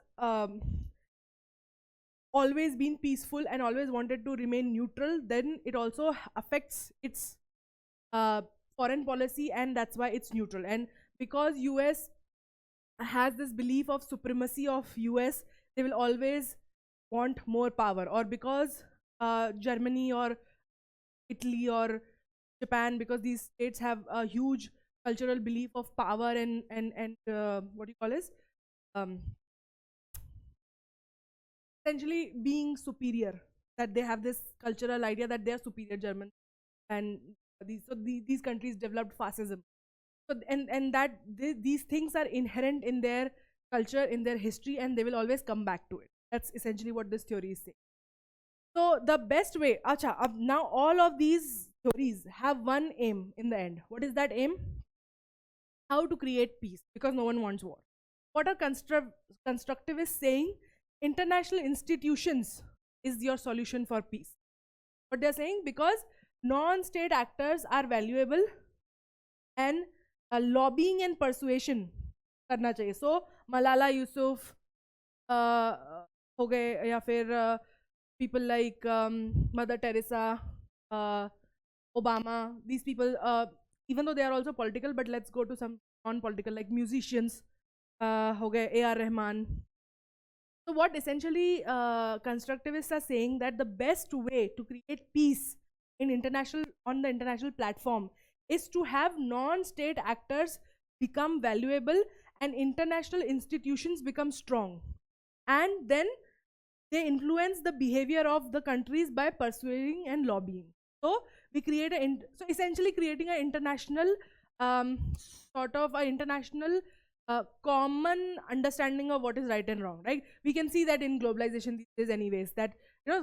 always been peaceful and always wanted to remain neutral, then it also affects its foreign policy, and that's why it's neutral. And because US has this belief of supremacy of US, they will always want more power. Or because Germany or Italy or Japan, because these states have a huge cultural belief of power and what do you call this, um, essentially being superior, that they have this cultural idea that they are superior Germans, and these countries developed fascism. So and that these things are inherent in their culture, in their history, and they will always come back to it. That's essentially what this theory is saying. So the best way, acha, now all of these theories have one aim in the end. What is that aim? How to create peace, because no one wants war. What are constructivists saying? International institutions is your solution for peace. What they're saying, because non-state actors are valuable, and lobbying and persuasion करना चाहिए. So Malala Yousaf हो गए, या फिर people like Mother Teresa, Obama, these people, even though they are also political, but let's go to some non-political, like musicians, हो गए A.R. Rahman. So what essentially constructivists are saying, that the best way to create peace in on the international platform is to have non-state actors become valuable and international institutions become strong, and then they influence the behavior of the countries by persuading and lobbying. So we create so essentially creating an international sort of an international common understanding of what is right and wrong, right? We can see that in globalization these days anyways, that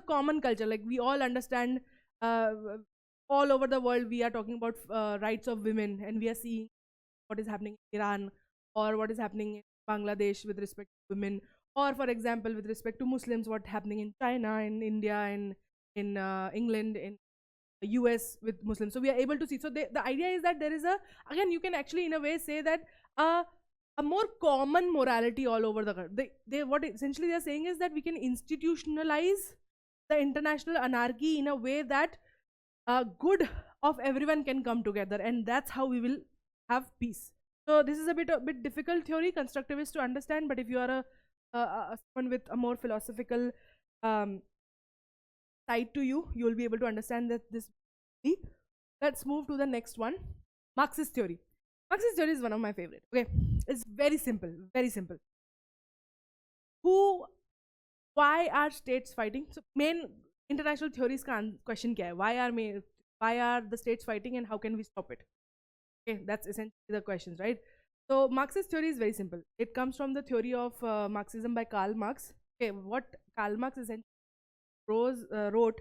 common culture, like we all understand, all over the world we are talking about rights of women, and we are seeing what is happening in Iran, or what is happening in Bangladesh with respect to women, or for example with respect to Muslims, what happening in China, in India, in England, in US with Muslims. So we are able to see. So the idea is that there is again, you can actually in a way say that a more common morality all over the country. What essentially they're saying is that we can institutionalize the international anarchy in a way that good of everyone can come together, and that's how we will have peace. So this is a bit difficult theory, constructivist, to understand, but if you are someone with a more philosophical side to you, you will be able to understand that this. Let's move to the next one, Marxist theory. Marxist theory is one of my favorite. Okay, it's very simple, very simple. Why are states fighting? So main international theories ka question kya hai? Why are the states fighting, and how can we stop it? Okay, that's essentially the questions, right? So Marxist theory is very simple. It comes from the theory of Marxism by Karl Marx. Okay, what Karl Marx essentially wrote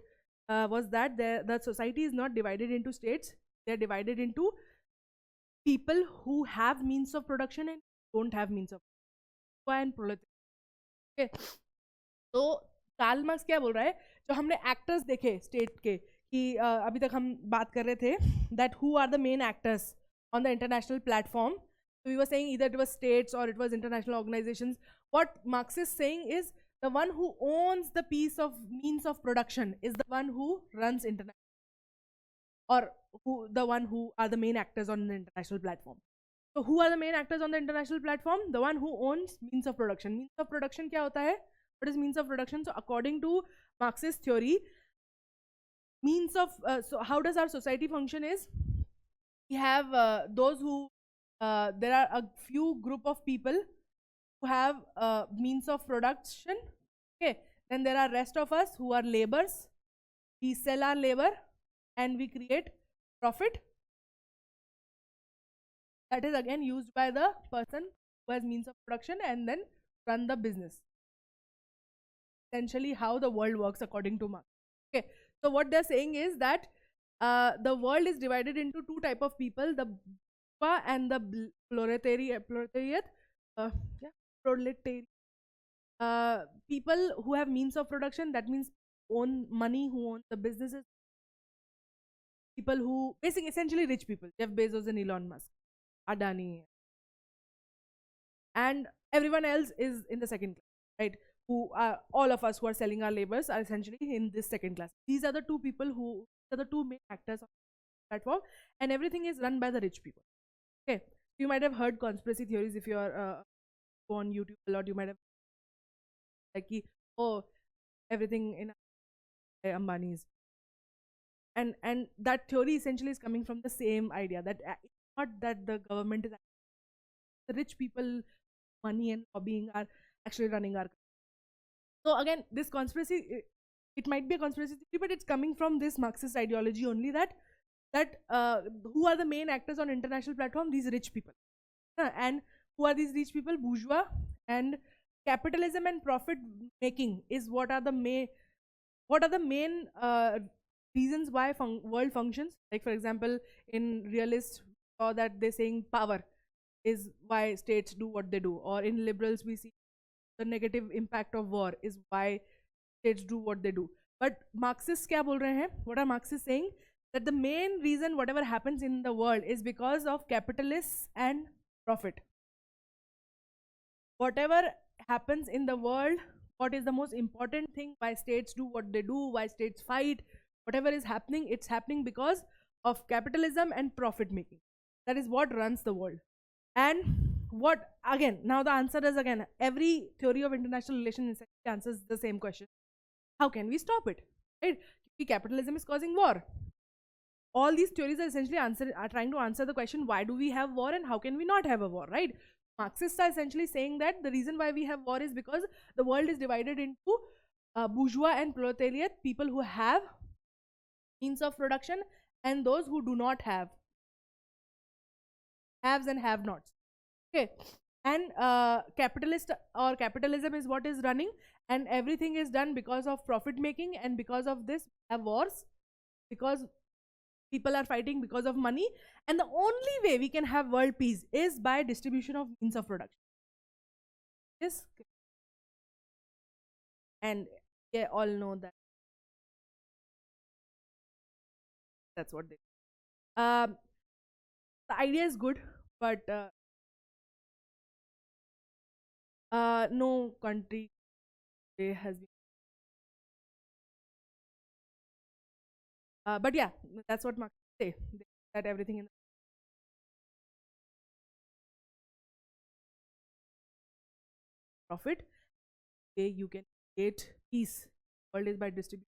was that the society is not divided into states. They are divided into people who have means of production and don't have means of production, and proletariat. Okay, तो Karl Marx क्या बोल रहा है, जो हमने actors देखे state के, कि अभी तक हम बात कर रहे थे, that who are the main actors on the international platform. So we were saying either it was states or it was international organizations. What Marx is saying is the one who owns the piece of means of production is the one who runs international, or the one who are the main actors on the international platform. So who are the main actors on the international platform? The one who owns means of production. Means of production kya hota hai? What is means of production? So according to Marxist theory, means of so how does our society function is, we have those who there are a few group of people who have means of production. Okay, then there are rest of us who are laborers. We sell our labor and we create profit, that is again used by the person who has means of production and then run the business. Essentially how the world works according to Marx. Okay, so what they're saying is that the world is divided into two type of people, the bourgeois and the proletariat. People who have means of production, that means own money, who own the businesses, people who basically essentially rich people, Jeff Bezos and Elon Musk, Adani, and everyone else is in the second class, right? Who are all of us who are selling our labors are essentially in this second class. These are the two people who are the two main actors on the platform, and everything is run by the rich people. Okay, you might have heard conspiracy theories if you are on YouTube a lot. You might have like, oh, everything in Ambani's, and that theory essentially is coming from the same idea that not that the government is, the rich people, money and lobbying are actually running our. So again, this conspiracy, it might be a conspiracy theory, but it's coming from this Marxist ideology only, that who are the main actors on international platform? These rich people. And who are these rich people? Bourgeois. And capitalism and profit making is what are the main reasons why world functions. Like for example, in realist saw that they're saying power is why states do what they do, or in liberals we see the negative impact of war is why states do what they do. But Marxists kya bol rahe hain? What are Marxists saying? That the main reason whatever happens in the world is because of capitalists and profit. Whatever happens in the world, what is the most important thing, why states do what they do, why states fight, whatever is happening, it's happening because of capitalism and profit making. That is what runs the world. And what, again, now the answer is, again, every theory of international relations answers the same question: how can we stop it, right? Capitalism is causing war. All these theories are essentially trying to answer the question, why do we have war and how can we not have a war, right? Marxists are essentially saying that the reason why we have war is because the world is divided into bourgeois and proletariat, people who have means of production and those who do not have, haves and have nots. Okay. And capitalist or capitalism is what is running, and everything is done because of profit making, and because of this we have wars, because people are fighting because of money. And the only way we can have world peace is by distribution of means of production. Yes. And they all know that that's what they the idea is good, but no country has been but yeah, that's what Marx say, that everything in profit, way you can create peace world is by distribution.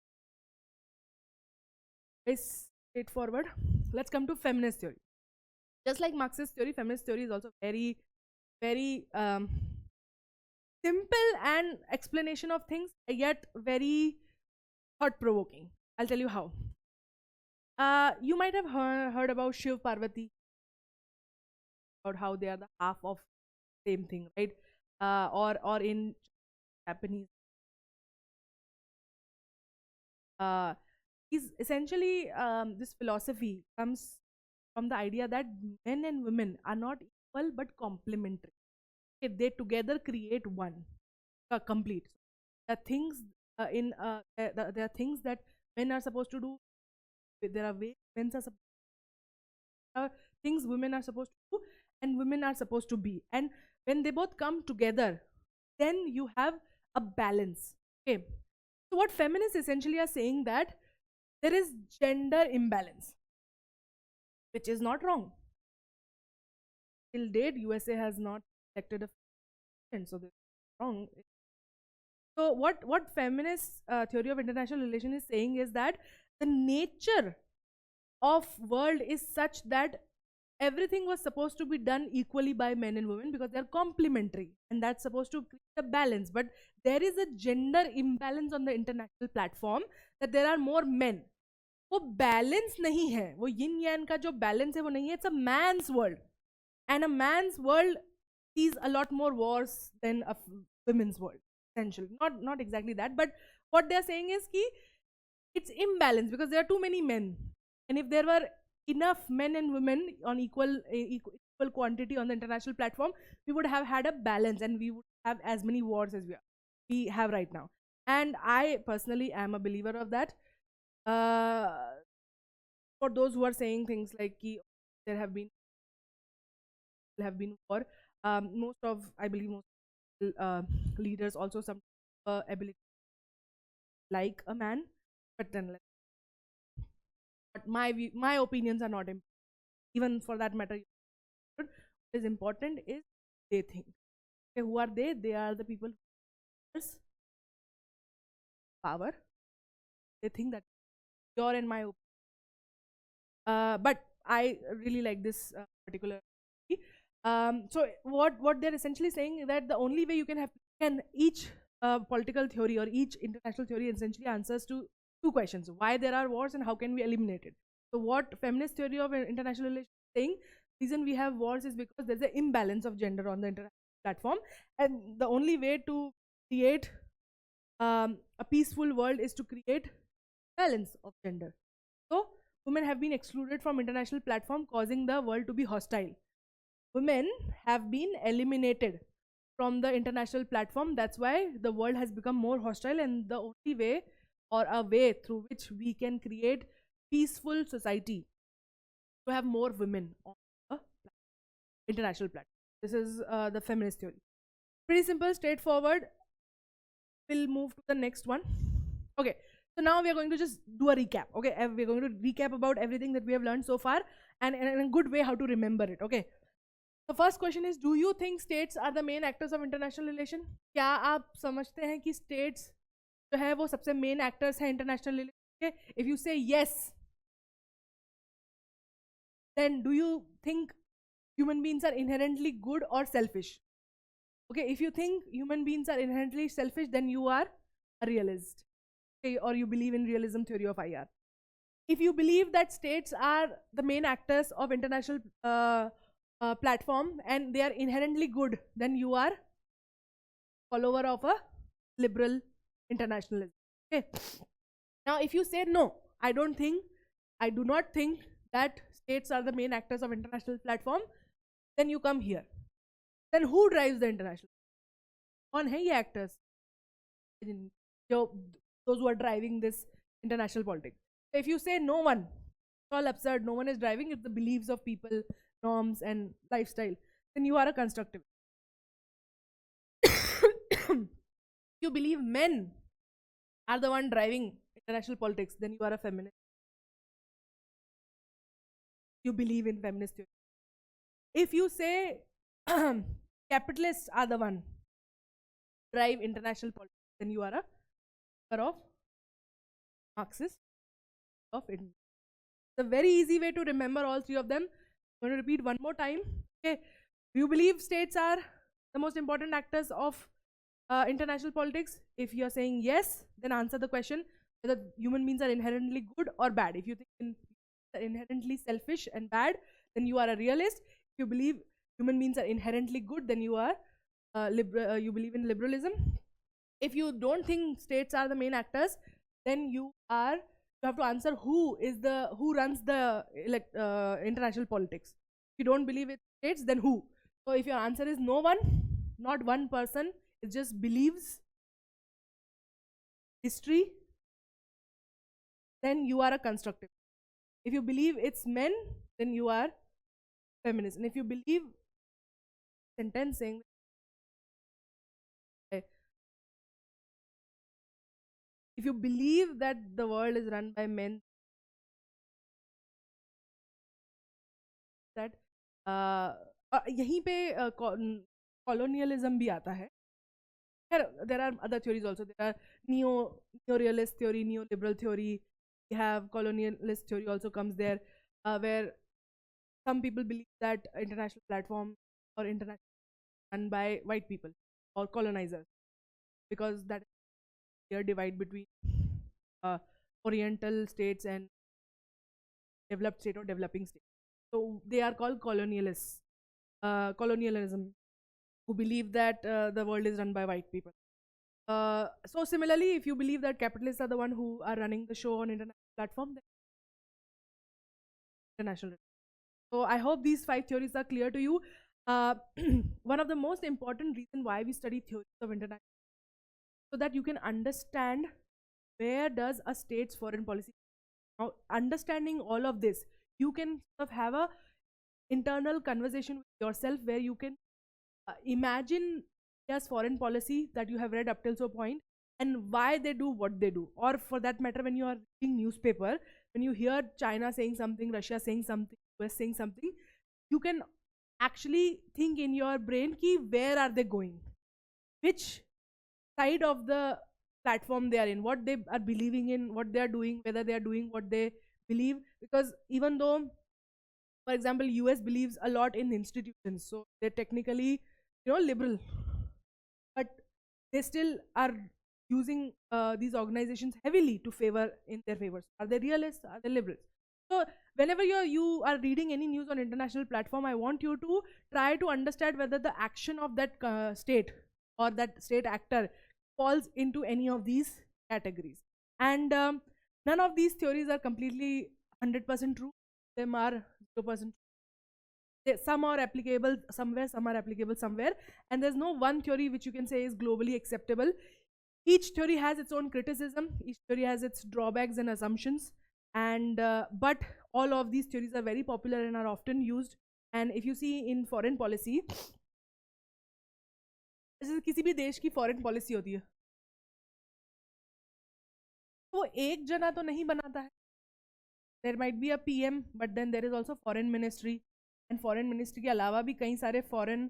It's straightforward. Let's come to feminist theory. Just like Marxist theory, feminist theory is also very, very simple and explanation of things, yet very thought-provoking. I'll tell you how. You might have heard about Shiv Parvati, about how they are the half of same thing, right? Or in Japanese, is essentially this philosophy comes from the idea that men and women are not equal but complementary. Okay, they together create one, complete. There are things there are things that men are supposed to do. There are ways men are things women are supposed to do, and women are supposed to be. And when they both come together, then you have a balance. Okay. So what feminists essentially are saying, that there is gender imbalance, which is not wrong. Till date, USA has not elected a president, so this is wrong. So what feminist theory of international relation is saying is that the nature of world is such that everything was supposed to be done equally by men and women because they're complementary, and that's supposed to create a balance. But there is a gender imbalance on the international platform, that there are more men. वो balance नहीं है, वो yin yang का जो balance है वो नहीं है. It's a man's world, and a man's world sees a lot more wars than a women's world. Essentially, not exactly that, but what they're saying is कि it's imbalance because there are too many men, and if there were enough men and women on equal quantity on the international platform, we would have had a balance, and we would have as many wars as we have right now. And I personally am a believer of that. For those who are saying things like there have been war, most of, I believe, most leaders also some ability like a man, but then but my opinions are not important. Even for that matter, what is important is they think. Okay, who are they? They are the people who have power. They think that your and my opinion. But I really like this particular. So what they're essentially saying is that the only way you can have each political theory or each international theory essentially answers to two questions: why there are wars and how can we eliminate it. So what feminist theory of international relations is saying, reason we have wars is because there's an imbalance of gender on the international platform, and the only way to create a peaceful world is to create balance of gender. So women have been excluded from international platform, causing the world to be hostile. Women have been eliminated from the international platform. That's why the world has become more hostile, and the only way or a way through which we can create peaceful society to have more women on the international platform. This is the feminist theory. Pretty simple, straightforward. We'll move to the next one. Okay, so now we are going to just do a recap. Okay, we're going to recap about everything that we have learned so far, and in a good way how to remember it. Okay, the first question is, do you think states are the main actors of international relation? क्या आप समझते हैं कि states जो है वो सबसे main actors हैं international relation के? If you say yes, then do you think human beings are inherently good or selfish? Okay, if you think human beings are inherently selfish, then you are a realist. Okay, or you believe in realism theory of IR. If you believe that states are the main actors of international platform and they are inherently good, then you are follower of a liberal internationalism. Okay. Now, if you say no, I do not think that states are the main actors of international platform, then you come here. Then who drives the international? कौन है ये actors? Those who are driving this international politics. If you say no one, it's all absurd. No one is driving. It's the beliefs of people, norms, and lifestyle. Then you are a constructivist. You believe men are the one driving international politics, then you are a feminist. You believe in feminist theory. If you say capitalists are the one drive international politics, then you are a member of Marxist of India. It's a very easy way to remember all three of them. I'm going to repeat one more time. Okay, do you believe states are the most important actors of international politics? If you are saying yes, then answer the question whether human beings are inherently good or bad. If you think are inherently selfish and bad, then you are a realist. If you believe human beings are inherently good, then you are you believe in liberalism. If you don't think states are the main actors, then you have to answer who runs the international politics. If you don't believe in states, then who? So if your answer is no one, not one person, it just believes history, then you are a constructive. If you believe it's men, then you are feminist. And if you believe sentencing, if you believe that the world is run by men, that यहीं पे colonialism भी आता है. There are other theories also. There are neo-realist theory, neo-liberal theory. We have colonialist theory also comes there, where some people believe that international platform or international run by white people or colonizers, because that is a clear divide between oriental states and developed state or developing state. So they are called colonialists, colonialism, who believe that the world is run by white people. So similarly, if you believe that capitalists are the one who are running the show on international platform, then international. So I hope these 5 theories are clear to you. One of the most important reasons why we study theories of international, so that you can understand where does a state's foreign policy. Now, understanding all of this, you can sort of have a internal conversation with yourself where you can imagine India's foreign policy that you have read up till so point and why they do what they do. Or for that matter, when you are reading newspaper, when you hear China saying something, Russia saying something, US saying something, you can actually think in your brain ki where are they going, which side of the platform they are in, what they are believing in, what they are doing, whether they are doing what they believe. Because even though For example, US believes a lot in institutions, so they're technically, liberal, but they still are using these organizations heavily to favor in their favors. Are they realists? Are they liberals? So whenever you are reading any news on international platform, I want you to try to understand whether the action of that state or that state actor falls into any of these categories. And none of these theories are completely 100% true. Them are 0% true. Some are applicable somewhere, some are applicable somewhere, and there's no one theory which you can say is globally acceptable. Each theory has its own criticism, each theory has its drawbacks and assumptions, and but all of these theories are very popular and are often used. And if you see in foreign policy, जैसे किसी भी देश की foreign policy होती है, वो एक जना तो नहीं बनाता है. There might be a PM, but then there is also foreign ministry, and foreign ministry के अलावा भी कई सारे फॉरेन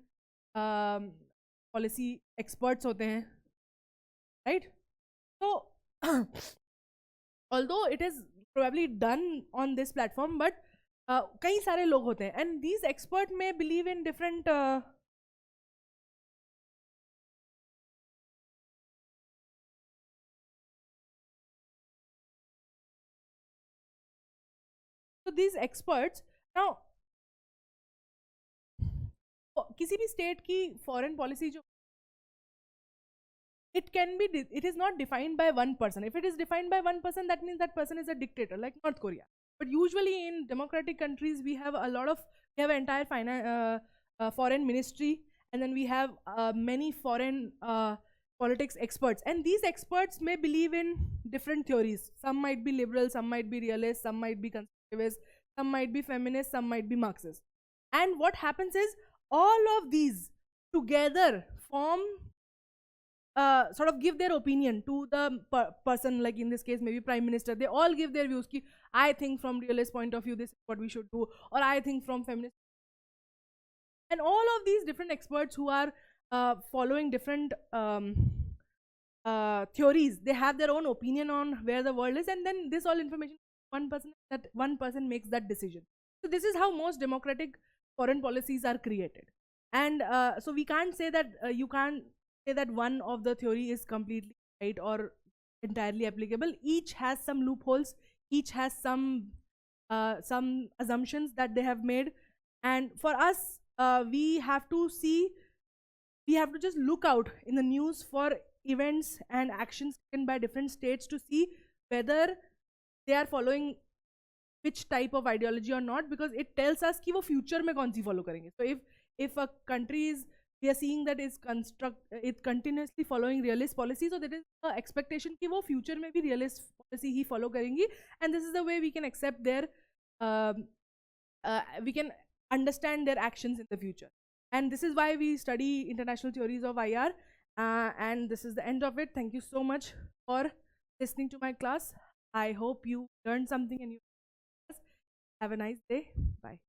पॉलिसी एक्सपर्ट्स होते हैं, right? So although it is probably done on this platform, but कई सारे लोग होते हैं, and these experts may believe in different so these experts now किसी भी स्टेट की फॉरेन पॉलिसी जो it can be, it is not defined by one person. If it is defined by one person, that means that person is a dictator, like North Korea. But usually in democratic countries we have an entire foreign ministry, and then we have many foreign politics experts, and these experts may believe in different theories. Some might be liberal, some might be realist, some might be conservative, some might be feminist, some might be Marxist. And what happens is all of these together form sort of give their opinion to the person, like in this case maybe prime minister. They all give their views ki, I think from realist point of view this is what we should do, or I think from feminist. And all of these different experts who are following different theories, they have their own opinion on where the world is, and then this all information, one person makes that decision. So this is how most democratic foreign policies are created. And so we can't say that you can't say that one of the theory is completely right or entirely applicable. Each has some loopholes, each has some assumptions that they have made, and for us we have to just look out in the news for events and actions taken by different states to see whether they are following which type of ideology or not, because it tells us कि वो future में कौन सी follow करेंगे. So if a country is, we are seeing that it's continuously following realist policy, so there is an expectation कि वो future में भी realist policy ही follow करेंगी, and this is the way we can accept their we can understand their actions in the future. And this is why we study international theories of IR, and this is the end of it. Thank you so much for listening to my class. I hope you learned something and you have a nice day. Bye.